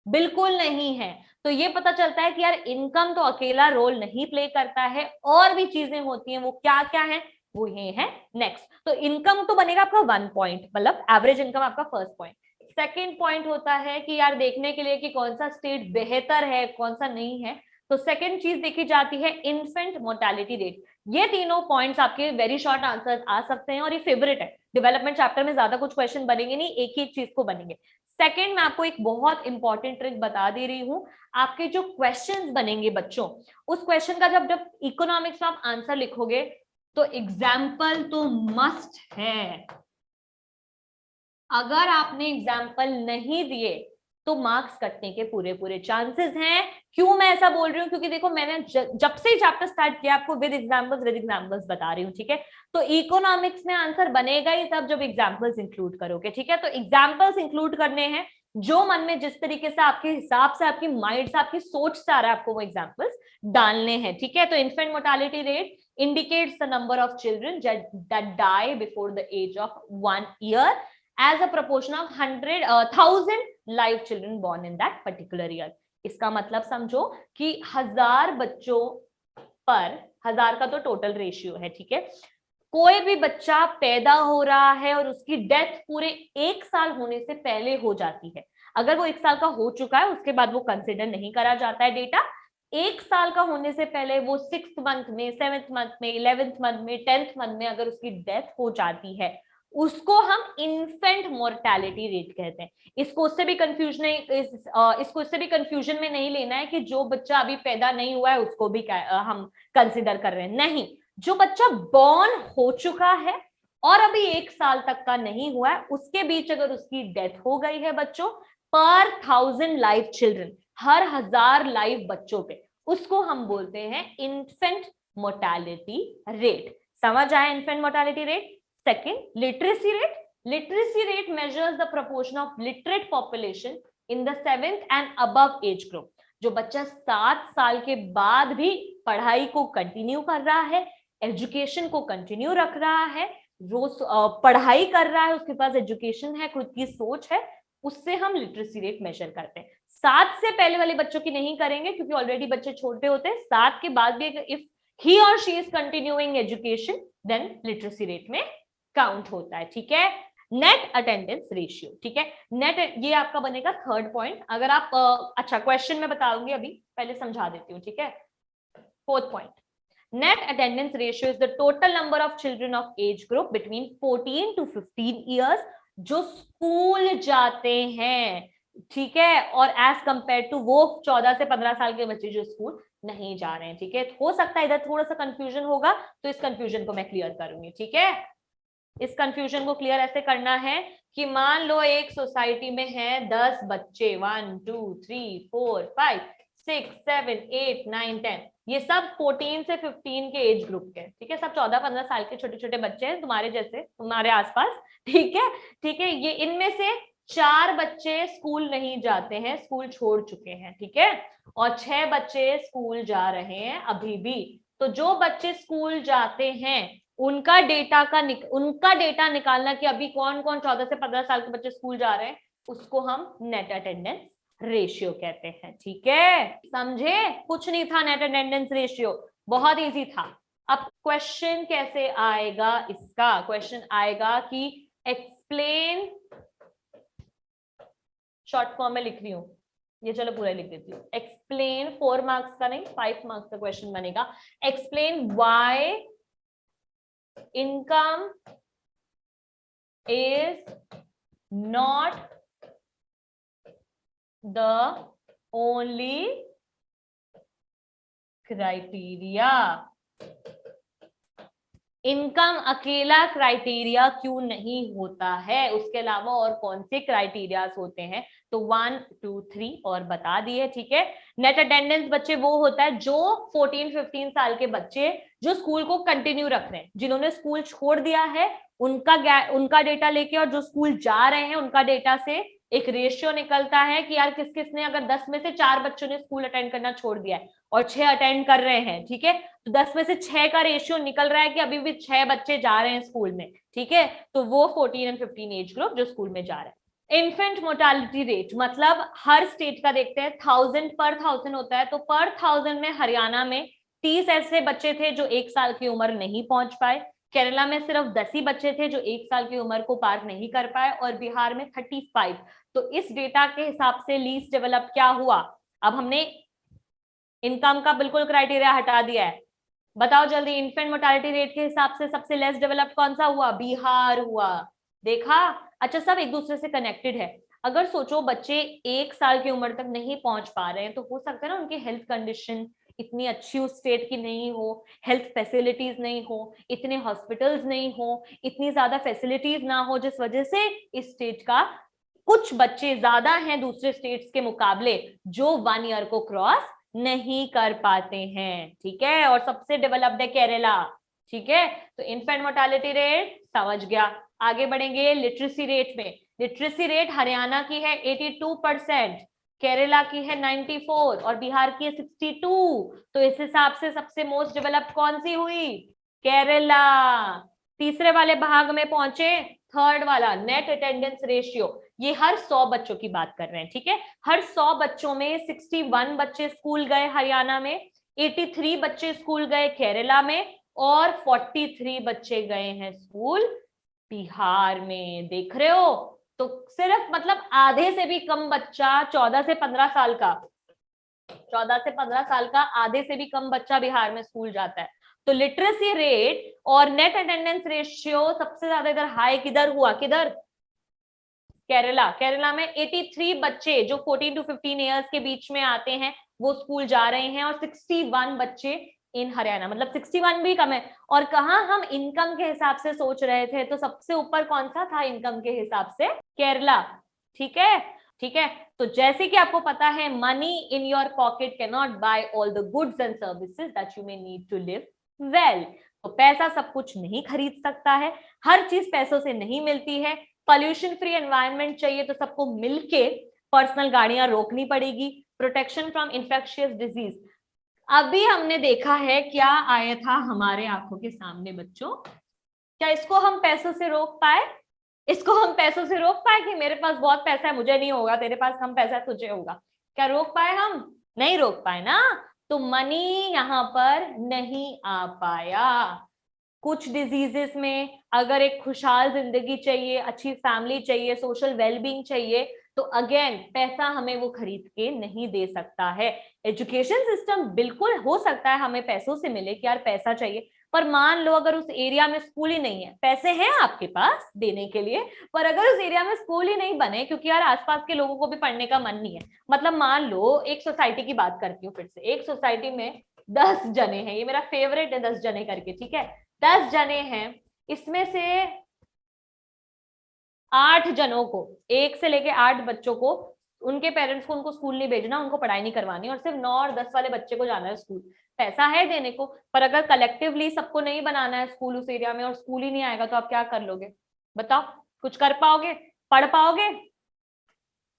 बिल्कुल नहीं है। तो ये पता चलता है कि यार इनकम तो अकेला रोल नहीं प्ले करता है, और भी चीजें होती हैं, वो क्या क्या है वो ये है नेक्स्ट। तो इनकम तो बनेगा आपका 1 पॉइंट, मतलब एवरेज इनकम आपका फर्स्ट पॉइंट। सेकेंड पॉइंट होता है कि यार देखने के लिए कि कौन सा स्टेट बेहतर है कौन सा नहीं है, तो सेकेंड चीज देखी जाती है इन्फेंट मोर्टेलिटी रेट। ये तीनों पॉइंट्स आपके वेरी शॉर्ट आंसर आ सकते हैं, और ये फेवरेट है, डेवलपमेंट चैप्टर में ज्यादा कुछ क्वेश्चन बनेंगे नहीं, एक ही एक चीज को बनेंगे। सेकेंड, मैं आपको एक बहुत इंपॉर्टेंट ट्रिक बता दे रही हूं, आपके जो क्वेश्चंस बनेंगे बच्चों, उस क्वेश्चन का जब जब इकोनॉमिक्स में आप आंसर लिखोगे तो एग्जाम्पल तो मस्ट है। अगर आपने एग्जाम्पल नहीं दिए तो मार्क्स कटने के पूरे पूरे चांसेस हैं। क्यों मैं ऐसा बोल रही हूँ? क्योंकि देखो मैंने जब से चैप्टर स्टार्ट किया आपको विद एग्जाम्पल्स बता रही हूँ, ठीक है। तो इकोनॉमिक्स में आंसर बनेगा ही तब जब एग्जाम्पल्स इंक्लूड करोगे, ठीक है। तो एग्जाम्पल्स इंक्लूड करने हैं, जो मन में जिस तरीके से आपके हिसाब से, आपकी माइंड से, आपकी सोच से आ रहा है, आपको वो एग्जाम्पल्स डालने हैं, ठीक है। तो infant mortality rate indicates the number of children that die before the age of 1 year as a proportion of 1,000 live children born in that particular year। इसका मतलब समझो कि 1000 बच्चों पर, 1000 का तो टोटल रेशियो है, ठीक है। कोई भी बच्चा पैदा हो रहा है और उसकी डेथ पूरे 1 साल होने से पहले हो जाती है। अगर वो 1 साल का हो चुका है उसके बाद वो कंसिडर नहीं करा जाता है डेटा। 1 साल का होने से पहले वो 6th मंथ में, 7th मंथ में, 11th मंथ में, 10th मंथ में अगर उसकी डेथ हो जाती है, उसको हम इन्फेंट मोर्टेलिटी रेट कहते हैं। इसको उससे भी कंफ्यूजन नहीं, इसको इससे भी कंफ्यूजन में नहीं लेना है कि जो बच्चा अभी पैदा नहीं हुआ है उसको भी हम कंसिडर कर रहे हैं, नहीं। जो बच्चा बॉर्न हो चुका है और अभी 1 साल तक का नहीं हुआ है, उसके बीच अगर उसकी डेथ हो गई है बच्चों, पर 1000 लाइव चिल्ड्रन, हर 1000 लाइव बच्चों पे, उसको हम बोलते हैं इन्फेंट मोर्टेलिटी रेट। समझ आया infant mortality rate? Second, literacy rate. Literacy rate measures the proportion of literate population in the 7th and above age group. जो बच्चा 7 साल के बाद भी पढ़ाई को कंटिन्यू कर रहा है, एजुकेशन को कंटिन्यू रख रहा है, रोज पढ़ाई कर रहा है, उसके पास एजुकेशन है, खुद की सोच है, उससे हम लिटरेसी रेट मेजर करते हैं। 7 से पहले वाले बच्चों की नहीं करेंगे क्योंकि ऑलरेडी बच्चे छोटे होते हैं। 7 के बाद भी इफ ही और she is continuing education then literacy rate में काउंट होता है। ठीक है, नेट अटेंडेंस रेशियो। ठीक है, नेट ये आपका बनेगा थर्ड पॉइंट। अगर आप अच्छा क्वेश्चन में बताऊंगी, अभी पहले समझा देती हूँ। ठीक है, fourth point, net attendance ratio is the total number of children of age group between 14 to 15 years जो स्कूल जाते हैं। ठीक है, और एज कंपेयर टू वो 14 से 15 साल के बच्चे जो स्कूल नहीं जा रहे हैं। ठीक है, हो सकता है इधर थोड़ा सा कंफ्यूजन होगा, तो इस कंफ्यूजन को मैं क्लियर करूंगी। ठीक है, इस कंफ्यूजन को क्लियर ऐसे करना है कि मान लो एक सोसाइटी में है 10 बच्चे, 1 2 3 4 5 6 7 8 9 10, ये सब 14 से 15 के एज ग्रुप के। ठीक है, सब 14-15 साल के छोटे छोटे बच्चे हैं, तुम्हारे जैसे, तुम्हारे आसपास। ठीक है, ठीक है, ये इनमें से 4 बच्चे स्कूल नहीं जाते हैं, स्कूल छोड़ चुके हैं। ठीक है, और 6 बच्चे स्कूल जा रहे हैं अभी भी। तो जो बच्चे स्कूल जाते हैं उनका डेटा निकालना कि अभी कौन कौन 14 से 15 साल के बच्चे स्कूल जा रहे हैं, उसको हम नेट अटेंडेंस रेशियो कहते हैं। ठीक है, समझे? कुछ नहीं था नेट अटेंडेंस रेशियो, बहुत इजी था। अब क्वेश्चन कैसे आएगा इसका? क्वेश्चन आएगा कि एक्सप्लेन, शॉर्ट फॉर्म में लिख रही हूं ये, चलो पूरा लिख देती हूँ। एक्सप्लेन, 4 मार्क्स का नहीं 5 मार्क्स का क्वेश्चन बनेगा। Explain why income is not the only criteria। Income अकेला क्राइटेरिया क्यों नहीं होता है, उसके अलावा और कौन से क्राइटेरियाज होते हैं? तो 1 2 3 और बता दिए। ठीक है, नेट अटेंडेंस बच्चे वो होता है जो 14-15 साल के बच्चे जो स्कूल को कंटिन्यू रख रहे हैं, जिन्होंने स्कूल छोड़ दिया है उनका डेटा लेके, और जो स्कूल जा रहे हैं उनका डेटा से एक रेशियो निकलता है कि यार किस किसने, अगर 10 में से 4 बच्चों ने स्कूल अटेंड करना छोड़ दिया है और 6 अटेंड कर रहे हैं, ठीक है, तो 10 में से 6 का रेशियो निकल रहा है कि अभी भी 6 बच्चे जा रहे हैं स्कूल में। ठीक है, तो वो 14 एंड 15 एज ग्रुप जो स्कूल में जा रहे हैं। इन्फेंट मोर्टालिटी रेट, मतलब हर स्टेट का देखते हैं, 1000 पर 1000 होता है। तो पर 1000 में हरियाणा में 30 ऐसे बच्चे थे जो 1 साल की उम्र नहीं पहुंच पाए, केरला में सिर्फ 10 ही बच्चे थे जो 1 साल की उम्र को पार नहीं कर पाए, और बिहार में 35। तो इस डेटा के हिसाब से लीस्ट डेवलप क्या हुआ? अब हमने इनकम का बिल्कुल क्राइटेरिया हटा दिया है, बताओ जल्दी, इन्फेंट मोर्टालिटी रेट के हिसाब से सबसे लेस डेवलप कौन सा हुआ? बिहार हुआ। देखा? अच्छा, सब एक दूसरे से कनेक्टेड है। अगर सोचो बच्चे 1 साल की उम्र तक नहीं पहुंच पा रहे हैं, तो हो सकता है ना उनकी हेल्थ कंडीशन इतनी अच्छी उस स्टेट की नहीं हो, हेल्थ फैसिलिटीज नहीं हो, इतने हॉस्पिटल्स नहीं हो, इतनी ज्यादा फैसिलिटीज ना हो, जिस वजह से इस स्टेट का कुछ बच्चे ज्यादा हैं दूसरे स्टेट्स के मुकाबले जो 1 ईयर को क्रॉस नहीं कर पाते हैं। ठीक है, और सबसे डेवलप्ड है केरला। ठीक है, तो इन्फेंट मोर्टालिटी रेट समझ गया। आगे बढ़ेंगे लिटरेसी रेट में। लिटरेसी रेट हरियाणा की है 82%, केरला की है 94 और बिहार की है 62। तो इस हिसाब से सबसे मोस्ट डेवलप्ड कौन सी हुई? केरला। तीसरे वाले भाग में पहुंचे, थर्ड वाला नेट अटेंडेंस रेशियो, ये हर 100 बच्चों की बात कर रहे हैं। ठीक है, हर 100 बच्चों में 61 बच्चे स्कूल गए हरियाणा में, 83 बच्चे स्कूल गए केरला में, और 43 बच्चे गए हैं स्कूल बिहार में। देख रहे हो? तो सिर्फ मतलब आधे से भी कम बच्चा 14 से 15 साल का, 14 से 15 साल का आधे से भी कम बच्चा बिहार में स्कूल जाता है। तो लिटरेसी रेट और नेट अटेंडेंस रेशियो सबसे ज्यादा इधर हाई किधर हुआ? किधर? केरला। केरला में 83 बच्चे जो 14 टू 15 इयर्स के बीच में आते हैं वो स्कूल जा रहे हैं, और 61 बच्चे इन हरियाणा, मतलब 61 भी कम है। और कहा हम इनकम के हिसाब से सोच रहे थे, तो सबसे ऊपर कौन सा था इनकम के हिसाब से? केरला। ठीक है, ठीक है, तो जैसे कि आपको पता है, money in your pocket can not buy all the goods and services that you may need to live well. तो पैसा सब कुछ नहीं खरीद सकता है, हर चीज पैसों से नहीं मिलती है। पॉल्यूशन फ्री एनवायरनमेंट चाहिए तो सबको मिलके पर्सनल गाड़ियां रोकनी पड़ेगी। प्रोटेक्शन फ्रॉम इंफेक्शियस डिजीज, अभी हमने देखा है क्या आया था हमारे आंखों के सामने बच्चों, क्या इसको हम पैसों से रोक पाए? इसको हम पैसों से रोक पाए कि मेरे पास बहुत पैसा है मुझे नहीं होगा, तेरे पास कम पैसा है तुझे होगा? क्या रोक पाए? हम नहीं रोक पाए ना। तो मनी यहां पर नहीं आ पाया। कुछ डिजीजेस में अगर एक खुशहाल जिंदगी चाहिए, अच्छी फैमिली चाहिए, सोशल वेलबींग चाहिए, तो अगेन पैसा हमें वो खरीद के नहीं दे सकता है। एजुकेशन सिस्टम बिल्कुल हो सकता है हमें पैसों से मिले कि यार पैसा चाहिए, पर मान लो अगर उस एरिया में स्कूल ही नहीं है, पैसे हैं आपके पास देने के लिए, पर अगर उस एरिया में स्कूल ही नहीं बने क्योंकि यार आसपास के लोगों को भी पढ़ने का मन नहीं है। मतलब मान लो एक सोसाइटी की बात करती हूँ फिर से, एक सोसाइटी में 10 जने हैं, ये मेरा फेवरेट है 10 जने करके, ठीक है? 10 जने हैं, इसमें से 8 जनों को, 1 से लेके 8 बच्चों को, उनके पेरेंट्स को उनको स्कूल नहीं भेजना, उनको पढ़ाई नहीं करवानी, और सिर्फ 9 और 10 वाले बच्चे को जाना है स्कूल। पैसा है देने को, पर अगर कलेक्टिवली सबको नहीं बनाना है स्कूल उस एरिया में और स्कूल ही नहीं आएगा तो आप क्या कर लोगे? बताओ, कुछ कर पाओगे? पढ़ पाओगे?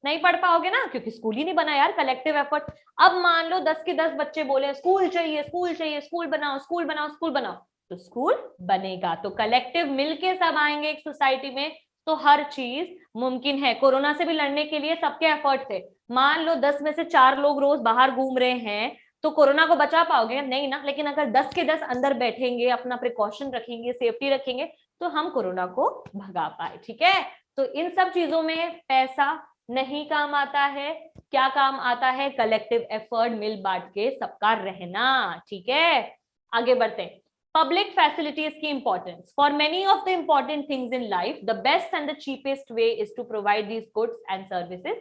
नहीं पढ़ पाओगे ना, क्योंकि स्कूल ही नहीं बना यार, कलेक्टिव एफर्ट। अब मान लो 10 के 10 बच्चे बोले स्कूल चाहिए, स्कूल चाहिए, स्कूल बनाओ, स्कूल बनाओ, स्कूल बनाओ, तो स्कूल बनेगा। तो कलेक्टिव मिलके सब आएंगे एक सोसाइटी में, तो हर चीज मुमकिन है। कोरोना से भी लड़ने के लिए सबके एफर्ट थे। मान लो 10 में से 4 लोग रोज बाहर घूम रहे हैं, तो कोरोना को बचा पाओगे? नहीं ना। लेकिन अगर 10 के 10 अंदर बैठेंगे, अपना प्रिकॉशन रखेंगे, सेफ्टी रखेंगे, तो हम कोरोना को भगा पाए। ठीक है? तो इन सब चीजों में पैसा नहीं काम आता है। क्या काम आता है? कलेक्टिव एफर्ट, मिल बांट के सबका रहना। ठीक है, आगे बढ़ते हैं। पब्लिक फैसिलिटीज की importance. For many of the important things in life the best and the cheapest way is to provide these goods and services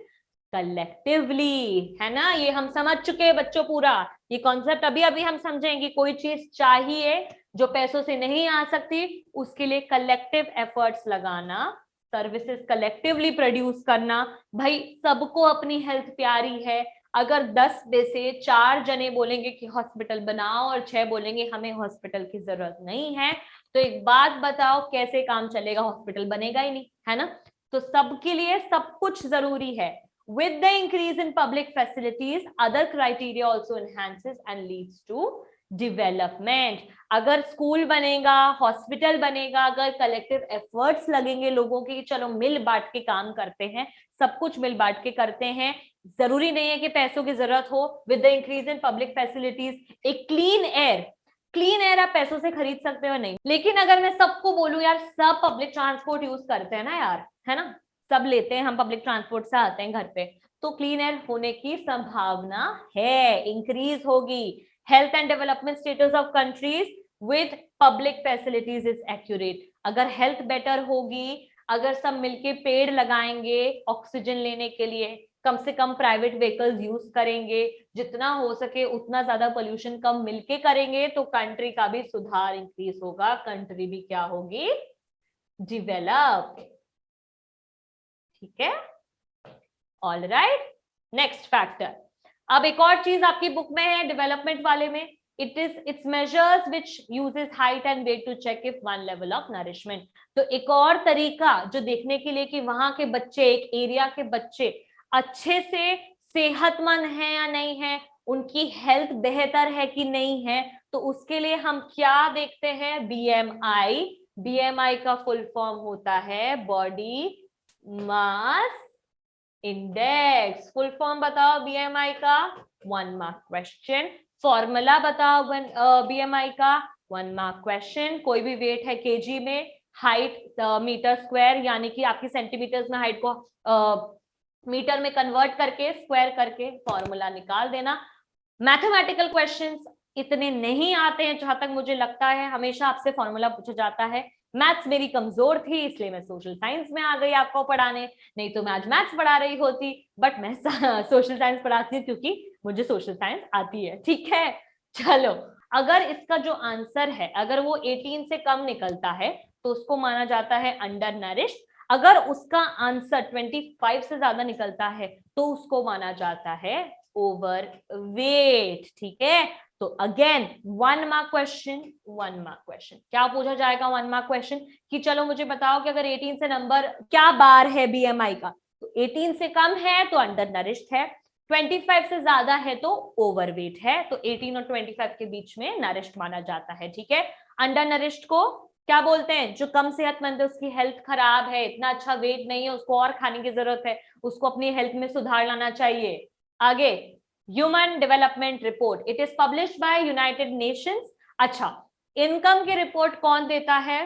collectively. है ना, ये हम समझ चुके हैं बच्चों पूरा। ये कॉन्सेप्ट अभी अभी हम समझेंगे। कोई चीज चाहिए जो पैसों से नहीं आ सकती, उसके लिए कलेक्टिव एफर्ट्स लगाना, सर्विसेज कलेक्टिवली प्रोड्यूस करना। भाई सबको अपनी हेल्थ प्यारी है। अगर 10 में से 4 जने बोलेंगे कि हॉस्पिटल बनाओ और 6 बोलेंगे हमें हॉस्पिटल की जरूरत नहीं है, तो एक बात बताओ कैसे काम चलेगा? हॉस्पिटल बनेगा ही नहीं, है ना? तो सबके लिए सब कुछ जरूरी है। With the increase in public facilities, other criteria also enhances and leads to development. अगर स्कूल बनेगा, हॉस्पिटल बनेगा, अगर कलेक्टिव एफर्ट्स लगेंगे लोगों की, चलो मिल बांट के काम करते हैं, सब कुछ मिल बांट के करते हैं, जरूरी नहीं है कि पैसों की जरूरत हो। With the increase in public facilities, एक क्लीन एयर, क्लीन एयर आप पैसों से खरीद सकते हो नहीं। लेकिन अगर मैं सबको बोलूं यार सब पब्लिक ट्रांसपोर्ट यूज करते हैं ना यार, है ना, सब लेते हैं हम पब्लिक ट्रांसपोर्ट से आते हैं घर पे, तो क्लीन एयर होने की संभावना है, इंक्रीज होगी। Health and development status of countries with public facilities is accurate. अगर हेल्थ बेटर होगी, अगर सब मिलके पेड़ लगाएंगे ऑक्सीजन लेने के लिए, कम से कम प्राइवेट व्हीकल्स यूज करेंगे, जितना हो सके उतना ज्यादा पोल्यूशन कम मिलके करेंगे, तो कंट्री का भी सुधार इंक्रीज होगा, कंट्री भी क्या होगी? डेवलप। ठीक है, ऑल राइट। नेक्स्ट फैक्टर, अब एक और चीज आपकी बुक में है डेवलपमेंट वाले में, it's measures which uses height and weight to check if one level of nourishment. तो एक और तरीका जो देखने के लिए कि वहां के बच्चे, एक एरिया के बच्चे अच्छे से सेहतमंद हैं या नहीं है, उनकी हेल्थ बेहतर है कि नहीं है, तो उसके लिए हम क्या देखते हैं? बीएमआई। बीएमआई का फुल फॉर्म होता है body mass index. Full form बताओ बीएमआई का? 1 मार्क क्वेश्चन। फॉर्मूला बताओ बीएमआई का? 1 मार्क क्वेश्चन। कोई भी वेट है केजी में, हाइट मीटर स्क्वायर, यानी कि आपकी सेंटीमीटर्स में हाइट को मीटर में कन्वर्ट करके स्क्वायर करके फॉर्मूला निकाल देना। मैथमेटिकल क्वेश्चंस इतने नहीं आते हैं जहां तक मुझे लगता है, हमेशा आपसे फॉर्मूला पूछा जाता है। मैथ्स मेरी कमजोर थी इसलिए मैं सोशल साइंस में आ गई आपको पढ़ाने, नहीं तो मैं आज मैथ्स पढ़ा रही होती, बट मैं सोशल साइंस पढ़ाती हूँ क्योंकि मुझे सोशल साइंस आती है। ठीक है, चलो, अगर इसका जो आंसर है अगर वो 18 से कम निकलता है तो उसको माना जाता है अंडर नरिश्ड। अगर उसका आंसर 25 से ज्यादा निकलता है तो उसको माना जाता है ओवर वेट। ठीक है, तो again 1 mark question, 1 mark question. क्या पूछा जाएगा 1 मार्क क्वेश्चन? कि चलो मुझे बताओ कि अगर 18 से नंबर क्या बार है बीएमआई का, तो 18 से कम है तो अंडर नरिश्ड है, 25 से ज्यादा है तो ओवरवेट है, तो 18 और 25 के बीच में नरिश्ड माना जाता है। ठीक है, अंडर नरिश्ड को क्या बोलते हैं, जो कम सेहतमंद है उसकी हेल्थ खराब है, इतना अच्छा वेट नहीं है, उसको और खाने की जरूरत है, उसको अपनी हेल्थ में सुधार लाना चाहिए। आगे, human development report, it is published by United Nations. अच्छा, इनकम की रिपोर्ट कौन देता है?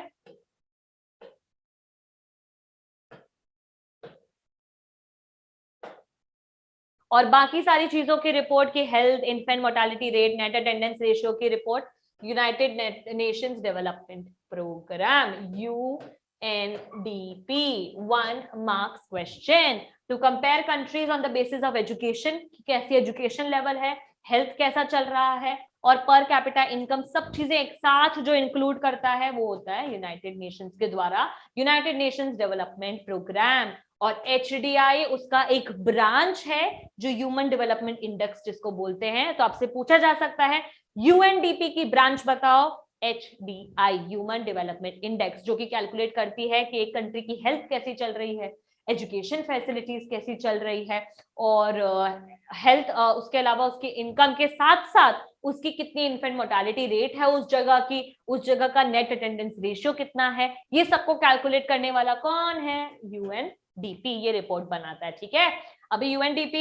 और बाकी सारी चीजों की रिपोर्ट की health, infant mortality rate, net attendance ratio की report United Nations development programme UNDP। 1 marks question. To compare countries on the basis of education, कैसी एजुकेशन लेवल है, हेल्थ कैसा चल रहा है, और पर कैपिटा इनकम, सब चीजें एक साथ जो इंक्लूड करता है वो होता है यूनाइटेड नेशंस के द्वारा यूनाइटेड नेशंस डेवलपमेंट प्रोग्राम। और HDI उसका एक ब्रांच है जो ह्यूमन डेवलपमेंट इंडेक्स जिसको बोलते हैं। तो आपसे पूछा जा सकता है UNDP की ब्रांच बताओ। HDI ह्यूमन डेवलपमेंट इंडेक्स, जो कि कैलकुलेट करती है कि एक कंट्री की हेल्थ कैसी चल रही है, एजुकेशन फैसिलिटीज कैसी चल रही है, और हेल्थ, उसके अलावा उसकी इनकम के साथ साथ उसकी कितनी इन्फेंट मोर्टालिटी रेट है उस जगह की, उस जगह का नेट अटेंडेंस रेशियो कितना है, ये सबको कैलकुलेट करने वाला कौन है? UNDP ये रिपोर्ट बनाता है। ठीक है, अभी UNDP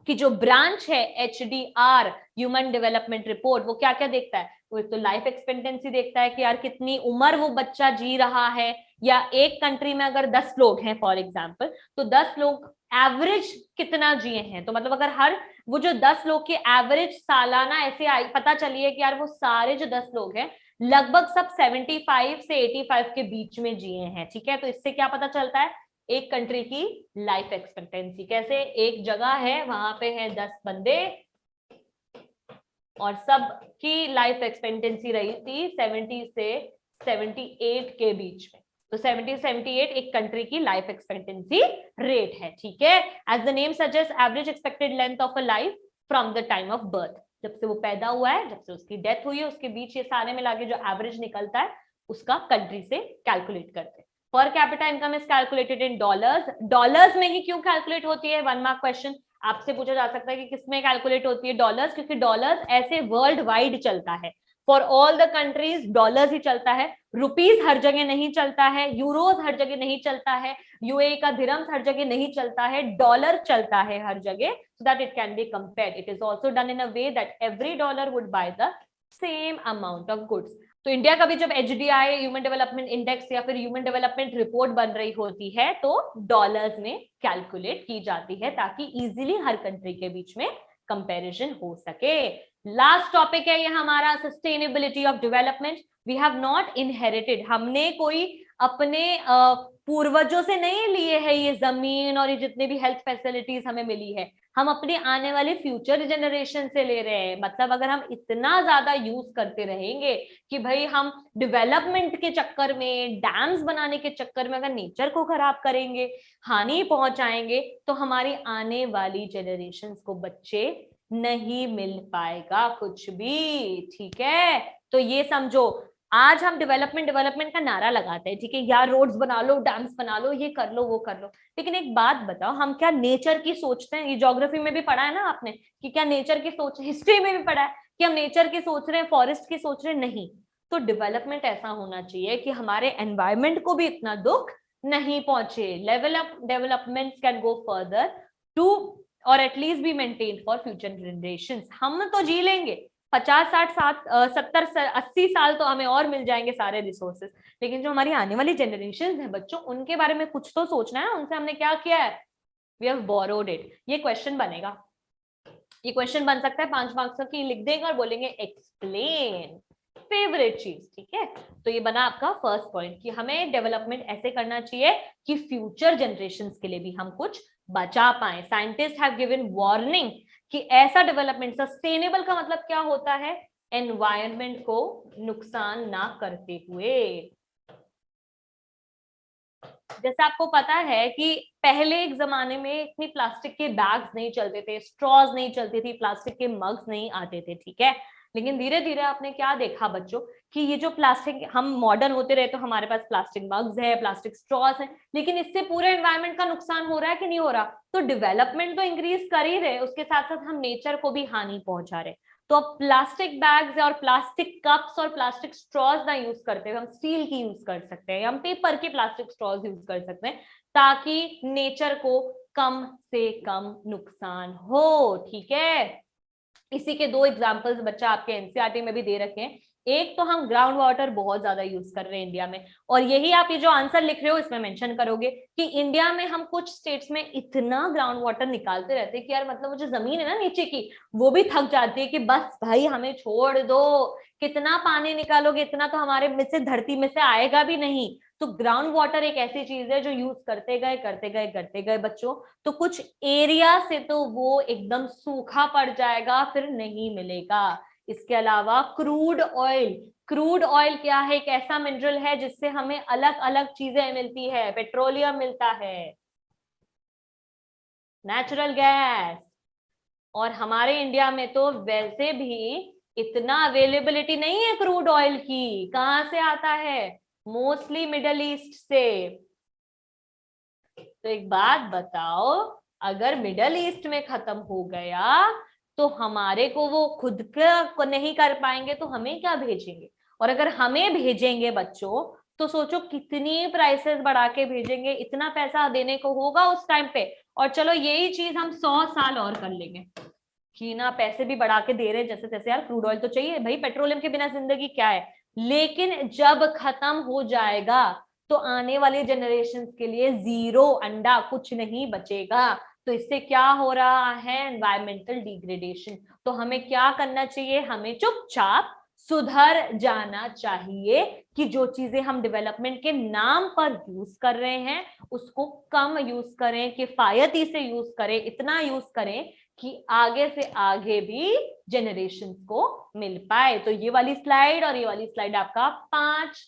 की जो ब्रांच है HDR ह्यूमन डेवलपमेंट रिपोर्ट, वो क्या क्या देखता है? वो एक तो लाइफ एक्सपेक्टेंसी देखता है कि यार कितनी उम्र वो बच्चा जी रहा है, या एक कंट्री में अगर 10 लोग हैं फॉर एग्जांपल, तो 10 लोग एवरेज कितना जिए हैं। तो मतलब अगर हर वो जो 10 लोग की एवरेज सालाना ऐसे पता चली है कि यार वो सारे जो 10 लोग हैं लगभग सब 75 से 85 के बीच में जिए हैं। ठीक है, तो इससे क्या पता चलता है? एक कंट्री की लाइफ एक्सपेक्टेंसी। कैसे? एक जगह है, वहां पे है 10 बंदे और सब की लाइफ एक्सपेक्टेंसी रही थी 70 से 78 के बीच में। तो 70 78 एक कंट्री की लाइफ एक्सपेक्टेंसी रेट है। ठीक है, as the name suggest, average expected length of a life from the time of birth, जब से वो पैदा हुआ है, जब से उसकी डेथ हुई है, उसके बीच ये सारे मिला के जो एवरेज निकलता है उसका कंट्री से कैलकुलेट करते हैं। Per capita income is calculated in dollars. Dollars में ही क्यों कैलकुलेट होती है? 1 मार्क क्वेश्चन आपसे पूछा जा सकता है कि किसमें कैलकुलेट होती है? डॉलर्स, क्योंकि डॉलर्स ऐसे वर्ल्ड वाइड चलता है, for all the countries dollars ही चलता है। रुपीज हर जगह नहीं चलता है, यूरोज हर जगह नहीं चलता है, यूएई का दिरहम्स हर जगह नहीं चलता है, डॉलर चलता है हर जगह, so that it can be compared. It is also done in a way that every dollar would buy the same amount of goods. तो इंडिया का भी जब HDI ह्यूमन डेवलपमेंट इंडेक्स या फिर ह्यूमन डेवलपमेंट रिपोर्ट बन रही होती है तो डॉलर्स में कैलकुलेट की जाती है ताकि इजीली हर कंट्री के बीच में कंपैरिजन हो सके। लास्ट टॉपिक है ये हमारा sustainability of development. We have not inherited, हमने कोई अपने पूर्वजों से नहीं लिए है ये जमीन और ये जितने भी हेल्थ फैसिलिटीज हमें मिली है, हम अपने आने वाले फ्यूचर जनरेशन से ले रहे हैं। मतलब अगर हम इतना ज्यादा यूज करते रहेंगे कि भाई हम डेवलपमेंट के चक्कर में, डैम्स बनाने के चक्कर में अगर नेचर को खराब करेंगे, हानि पहुंचाएंगे, तो हमारी आने वाली जनरेशन को बच्चे नहीं मिल पाएगा कुछ भी। ठीक है, तो ये समझो, आज हम डेवलपमेंट का नारा लगाते हैं, ठीक है यार, रोड्स बना लो, डैम्स बना लो, ये कर लो, वो कर लो, लेकिन एक बात बताओ, हम क्या नेचर की सोचते हैं? ये ज्योग्राफी में भी पढ़ा है ना आपने कि क्या नेचर की सोच, हिस्ट्री में भी पढ़ा है कि हम नेचर की सोच रहे हैं, फॉरेस्ट की सोच रहे हैं? नहीं। तो डेवलपमेंट ऐसा होना चाहिए कि हमारे एनवायरमेंट को भी इतना दुख नहीं पहुंचे। Level of development can go further to or at least be maintain for future generations. हम तो जी लेंगे 50 60 70 80 साल, तो हमें और मिल जाएंगे सारे रिसोर्सेस, लेकिन जो हमारी आने वाली जनरेशन है बच्चों, उनके बारे में कुछ तो सोचना है। उनसे हमने क्या किया है? We have borrowed it. ये क्वेश्चन बनेगा, ये क्वेश्चन बन सकता है 5 मार्क्स की, लिख देंगे और बोलेंगे एक्सप्लेन फेवरेट चीज। ठीक है, तो ये बना आपका फर्स्ट पॉइंट कि हमें डेवलपमेंट ऐसे करना चाहिए कि फ्यूचर जनरेशंस के लिए भी हम कुछ बचा पाए। साइंटिस्ट हैव गिवन वार्निंग कि ऐसा डेवलपमेंट, सस्टेनेबल का मतलब क्या होता है? एनवायरनमेंट को नुकसान ना करते हुए। जैसे आपको पता है कि पहले एक जमाने में इतनी प्लास्टिक के बैग्स नहीं चलते थे, स्ट्रॉज नहीं चलती थी, प्लास्टिक के मग्स नहीं आते थे। ठीक है, लेकिन धीरे धीरे आपने क्या देखा बच्चों कि ये जो प्लास्टिक, हम मॉडर्न होते रहे तो हमारे पास प्लास्टिक मग्स है, प्लास्टिक स्ट्रॉज है, लेकिन इससे पूरे एनवायरनमेंट का नुकसान हो रहा है कि नहीं हो रहा? तो डेवलपमेंट तो इंक्रीज कर ही रहे, उसके साथ साथ हम नेचर को भी हानि पहुंचा रहे। तो अब प्लास्टिक बैग्स और प्लास्टिक कप्स और प्लास्टिक स्ट्रॉज ना यूज करते हुए हम स्टील की यूज कर सकते हैं, हम पेपर की प्लास्टिक स्ट्रॉज यूज कर सकते हैं, ताकि नेचर को कम से कम नुकसान हो। ठीक है, इसी के दो एग्जांपल्स बच्चा आपके एनसीईआरटी में भी दे रखे हैं। एक तो हम ग्राउंड वाटर बहुत ज्यादा यूज कर रहे हैं इंडिया में, और यही आप ये जो आंसर लिख रहे हो इसमें मेंशन करोगे कि इंडिया में हम कुछ स्टेट्स में इतना ग्राउंड वाटर निकालते रहते हैं कि यार मतलब वो जो जमीन है ना नीचे की, वो भी थक जाती है कि बस भाई हमें छोड़ दो, कितना पानी निकालोगे, इतना तो हमारे में से धरती में से आएगा भी नहीं। तो ग्राउंड वाटर एक ऐसी चीज है जो यूज करते गए करते गए करते गए बच्चों, तो कुछ एरिया से तो वो एकदम सूखा पड़ जाएगा, फिर नहीं मिलेगा। इसके अलावा क्रूड ऑयल, क्रूड ऑयल क्या है? एक ऐसा मिनरल है जिससे हमें अलग अलग चीजें मिलती है, पेट्रोलियम मिलता है, नेचुरल गैस, और हमारे इंडिया में तो वैसे भी इतना अवेलेबिलिटी नहीं है क्रूड ऑयल की। कहां से आता है? मोस्टली मिडल ईस्ट से। तो एक बात बताओ, अगर मिडल ईस्ट में खत्म हो गया तो हमारे को वो खुद का नहीं कर पाएंगे तो हमें क्या भेजेंगे? और अगर हमें भेजेंगे बच्चों तो सोचो कितनी प्राइसेस बढ़ा के भेजेंगे, इतना पैसा देने को होगा उस टाइम पे। और चलो यही चीज हम 100 साल और कर लेंगे कि ना पैसे भी बढ़ा के दे रहे हैं जैसे तैसे, यार क्रूड ऑयल तो चाहिए भाई, पेट्रोलियम के बिना जिंदगी क्या है। लेकिन जब खत्म हो जाएगा तो आने वाले जनरेशन के लिए जीरो अंडा, कुछ नहीं बचेगा। तो इससे क्या हो रहा है? Environmental degradation. तो हमें क्या करना चाहिए? हमें चुपचाप सुधर जाना चाहिए कि जो चीजें हम डेवलपमेंट के नाम पर यूज कर रहे हैं उसको कम यूज करें, किफायती से यूज करें, इतना यूज करें कि आगे से आगे भी जनरेशन को मिल पाए। तो ये वाली स्लाइड और ये वाली स्लाइड आपका 5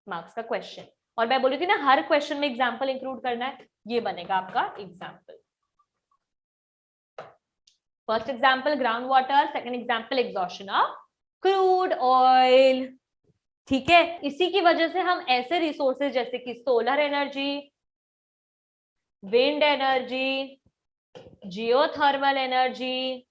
मार्क्स का क्वेश्चन। और मैं बोली थी ना हर क्वेश्चन में एग्जाम्पल इंक्लूड करना है, ये बनेगा आपका example. First example ground water, second example exhaustion of crude oil. ठीक है, इसी की वजह से हम ऐसे रिसोर्सेज जैसे कि solar energy, wind energy, geothermal energy,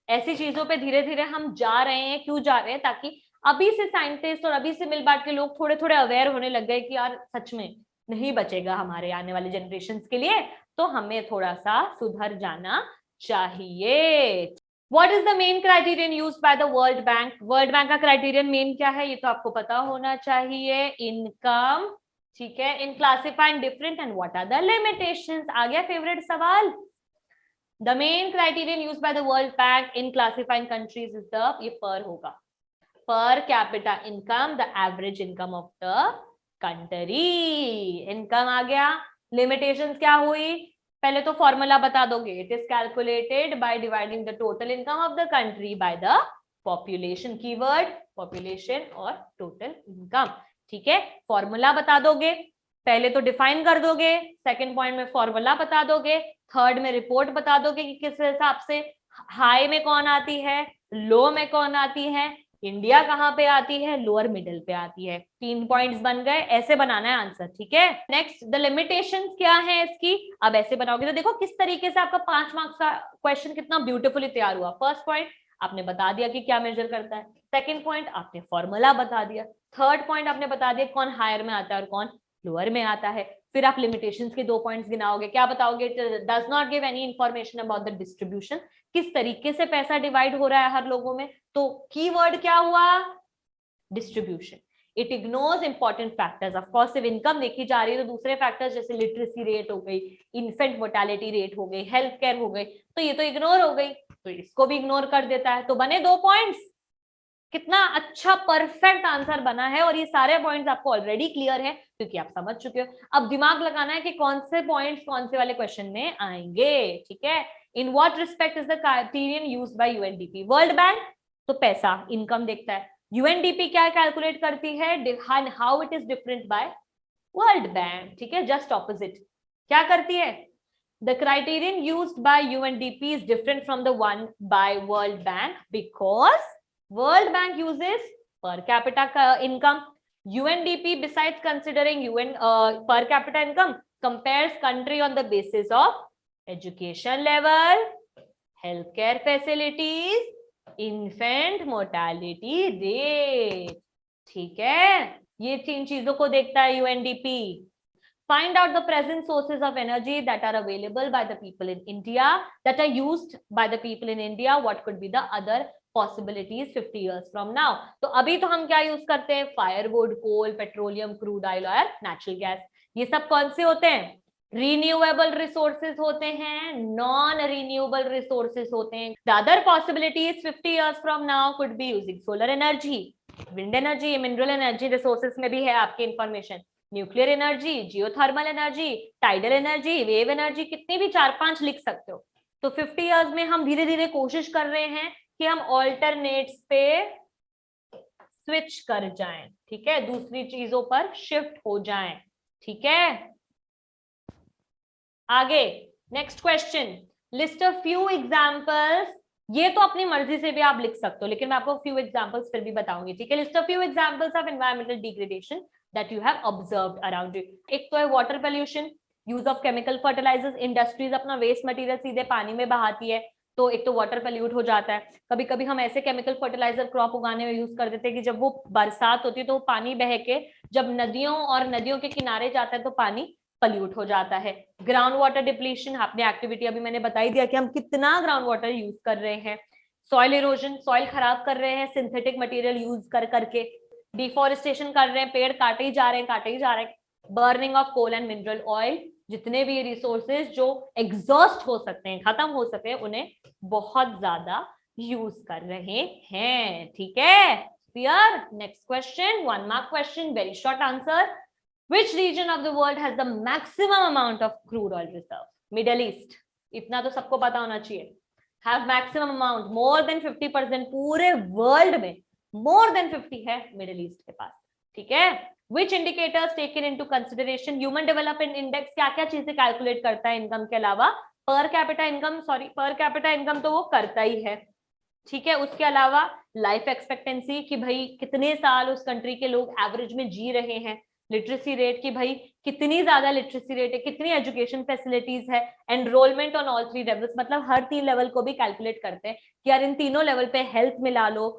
ऐसी चीजों पे धीरे धीरे हम जा रहे हैं। क्यों जा रहे हैं? ताकि अभी से साइंटिस्ट और अभी से मिल बांट के लोग थोड़े थोड़े अवेयर होने लग गए कि यार सच में नहीं बचेगा हमारे आने वाले जनरेशन के लिए, तो हमें थोड़ा सा सुधर जाना चाहिए। What is the main criterion used by the World Bank? World Bank का क्राइटेरियन मेन क्या है ये तो आपको पता होना चाहिए, इनकम। ठीक है, in classifying different and what are the limitations. आ गया फेवरेट सवाल। The main criterion used by the World Bank in classifying countries is the, ये per होगा, per capita income, the average income of the country। Income आ गया, limitations क्या हुई? पहले तो फॉर्मूला बता दोगे, it is calculated by dividing the total income of the country by the population. Keyword population और टोटल इनकम। ठीक है, फॉर्मूला बता दोगे, पहले तो डिफाइन कर दोगे, सेकंड पॉइंट में फॉर्मूला बता दोगे, थर्ड में रिपोर्ट बता दोगे कि किस हिसाब से हाई में कौन आती है, लो में कौन आती है, इंडिया कहाँ पे आती है, लोअर मिडिल पे आती है। 3 पॉइंट्स बन गए, ऐसे बनाना है आंसर। ठीक है, नेक्स्ट द लिमिटेशंस क्या है इसकी। अब ऐसे बनाओगे तो देखो किस तरीके से आपका 5 मार्क्स का क्वेश्चन कितना ब्यूटीफुली तैयार हुआ। फर्स्ट पॉइंट आपने बता दिया कि क्या मेजर करता है, सेकंड पॉइंट आपने फॉर्मूला बता दिया, थर्ड पॉइंट आपने बता दिया कौन हायर में आता है और कौन लोअर में आता है। फिर आप लिमिटेशंस के 2 पॉइंट्स गिनाओगे, क्या बताओगे? Does not give any information about the distribution, किस तरीके से पैसा डिवाइड हो रहा है हर लोगों में। तो कीवर्ड क्या हुआ? Distribution. It ignores important factors. Of course सिर्फ इनकम देखी जा रही है तो दूसरे फैक्टर्स जैसे लिटरेसी रेट हो गई, इन्फेंट मोर्टेलिटी रेट हो गई, हेल्थ केयर हो गई, तो ये तो इग्नोर हो गई, तो इसको भी इग्नोर कर देता है। तो बने 2 पॉइंट्स। कितना अच्छा परफेक्ट आंसर बना है, और ये सारे पॉइंट्स आपको ऑलरेडी क्लियर है क्योंकि आप समझ चुके हो। अब दिमाग लगाना है कि कौन से पॉइंट्स कौन से वाले क्वेश्चन में आएंगे। ठीक है, in what respect is the criterion used by UNDP. World bank तो पैसा इनकम देखता है, यूएनडीपी क्या कैलकुलेट करती है, how it is different by World Bank. ठीक है, जस्ट ऑपोजिट क्या करती है, the criterion used by UNDP is different from the one by World Bank because World Bank uses per capita income. UNDP, besides considering per capita income, compares country on the basis of education level, healthcare facilities, infant mortality rate. ठीक है, ये 3 चीजों को देखता है UNDP. Find out the present sources of energy that are available by the people in India, that are used by the people in India. What could be the other possibilities 50 years from now? तो अभी तो हम क्या use करते हैं? Firewood, कोल, petroleum, crude oil और natural gas. ये सब कौन से होते हैं? रिन्यूएबल रिसोर्सेज होते हैं, नॉन रिन्यूएबल रिसोर्सेज होते हैं। The other possibilities 50 years from now could be using solar energy, wind energy, mineral energy resources में भी है आपकी information, nuclear energy, geothermal energy, tidal energy, wave energy, कितनी भी 4-5 लिख सकते हो। तो 50 इयर्स में हम धीरे धीरे कोशिश कर रहे हैं कि हम ऑल्टरनेट्स पे स्विच कर जाएं, ठीक है, दूसरी चीजों पर शिफ्ट हो जाएं। ठीक है, आगे next question, list a few examples. ये तो अपनी मर्जी से भी आप लिख सकते हो, लेकिन मैं आपको फ्यू एग्जांपल्स फिर भी बताऊंगी। ठीक है, list a few examples of environmental degradation that you have observed around you। एक तो है water pollution, use of chemical fertilizers, industries अपना वेस्ट मटेरियल सीधे पानी में बहाती है, तो एक तो वाटर पोल्यूट हो जाता है। कभी कभी हम ऐसे केमिकल फर्टिलाइजर क्रॉप उगाने में यूज कर देते हैं कि जब वो बरसात होती है तो पानी बह के जब नदियों और नदियों के किनारे जाता है तो पानी पल्यूट हो जाता है। ग्राउंड वाटर डिप्लीशन, आपने एक्टिविटी अभी मैंने बता ही दिया कि हम कितना ग्राउंड वाटर यूज कर रहे हैं। सॉइल इरोजन, सॉइल खराब कर रहे हैं सिंथेटिक मटेरियल यूज कर करके। डिफॉरेस्टेशन कर रहे हैं, पेड़ काटे ही जा रहे हैं, काटे ही जा रहे हैं। Burning of coal and mineral oil, जितने भी रिसोर्सेज जो एग्जॉस्ट हो सकते हैं, खत्म हो सकते हैं, उन्हें बहुत ज्यादा यूज कर रहे हैं। ठीक है, clear? Next question, 1 mark question, very short answer. Which region of the world has the maximum amount of crude oil reserve? Middle East, इतना तो सबको पता होना चाहिए। Have maximum amount, more than 50%, पूरे वर्ल्ड में more than 50 है middle east के पास। ठीक है, which indicators taken into consideration? Human Development Index क्या क्या चीजें कैलकुलेट करता है इनकम के अलावा? Per capita income, sorry per capita income तो वो करता ही है। ठीक है, उसके अलावा लाइफ एक्सपेक्टेंसी कि भाई कितने साल उस कंट्री के लोग एवरेज में जी रहे हैं। लिटरेसी रेट कि भाई कितनी ज्यादा लिटरेसी रेट है, कितनी एजुकेशन फैसिलिटीज है। एनरोलमेंट ऑन ऑल 3 लेवल्स, मतलब हर 3 लेवल को भी कैलकुलेट करते हैं कि यार इन तीनों लेवल पे हेल्थ मिला लो,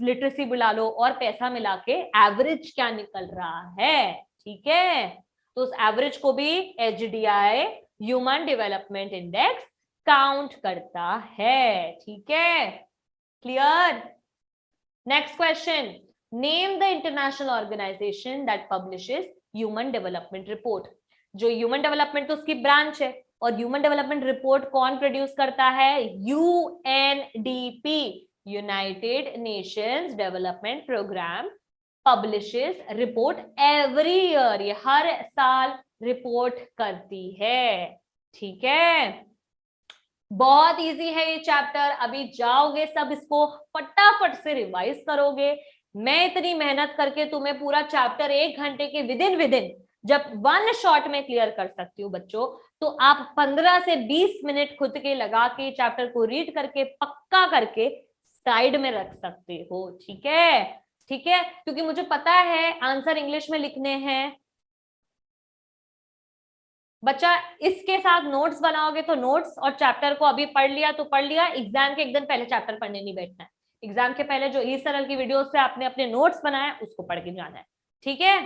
लिटरेसी मिला लो और पैसा मिला के एवरेज क्या निकल रहा है। ठीक है, तो उस एवरेज को भी HDI, human development index, count करता है। ठीक है, clear? Next question, name the international organization that publishes human development report. जो ह्यूमन डेवलपमेंट तो उसकी ब्रांच है, और ह्यूमन डेवलपमेंट रिपोर्ट कौन प्रोड्यूस करता है? UNDP, United Nations development Programme publishes report every year, ये हर साल रिपोर्ट करती है। ठीक है, बहुत इजी है ये चैप्टर, अभी जाओगे सब इसको फटाफट से रिवाइज करोगे। मैं इतनी मेहनत करके तुम्हें पूरा चैप्टर 1 घंटे के विदिन जब 1 शॉट में क्लियर कर सकती हूँ बच्चों, तो आप 15 से 20 मिनट खुद के लगा के चैप्टर को रीड करके पक्का करके साइड में रख सकते हो। ठीक है, ठीक है, क्योंकि मुझे पता है आंसर इंग्लिश में लिखने हैं। बच्चा इसके साथ नोट्स बनाओगे तो नोट्स, और चैप्टर को अभी पढ़ लिया तो पढ़ लिया, एग्जाम के एक दिन पहले चैप्टर पढ़ने नहीं बैठना है। एग्जाम के पहले जो ई सरल की वीडियो से आपने अपने नोट्स बनाए उसको पढ़ के जाना है। ठीक है,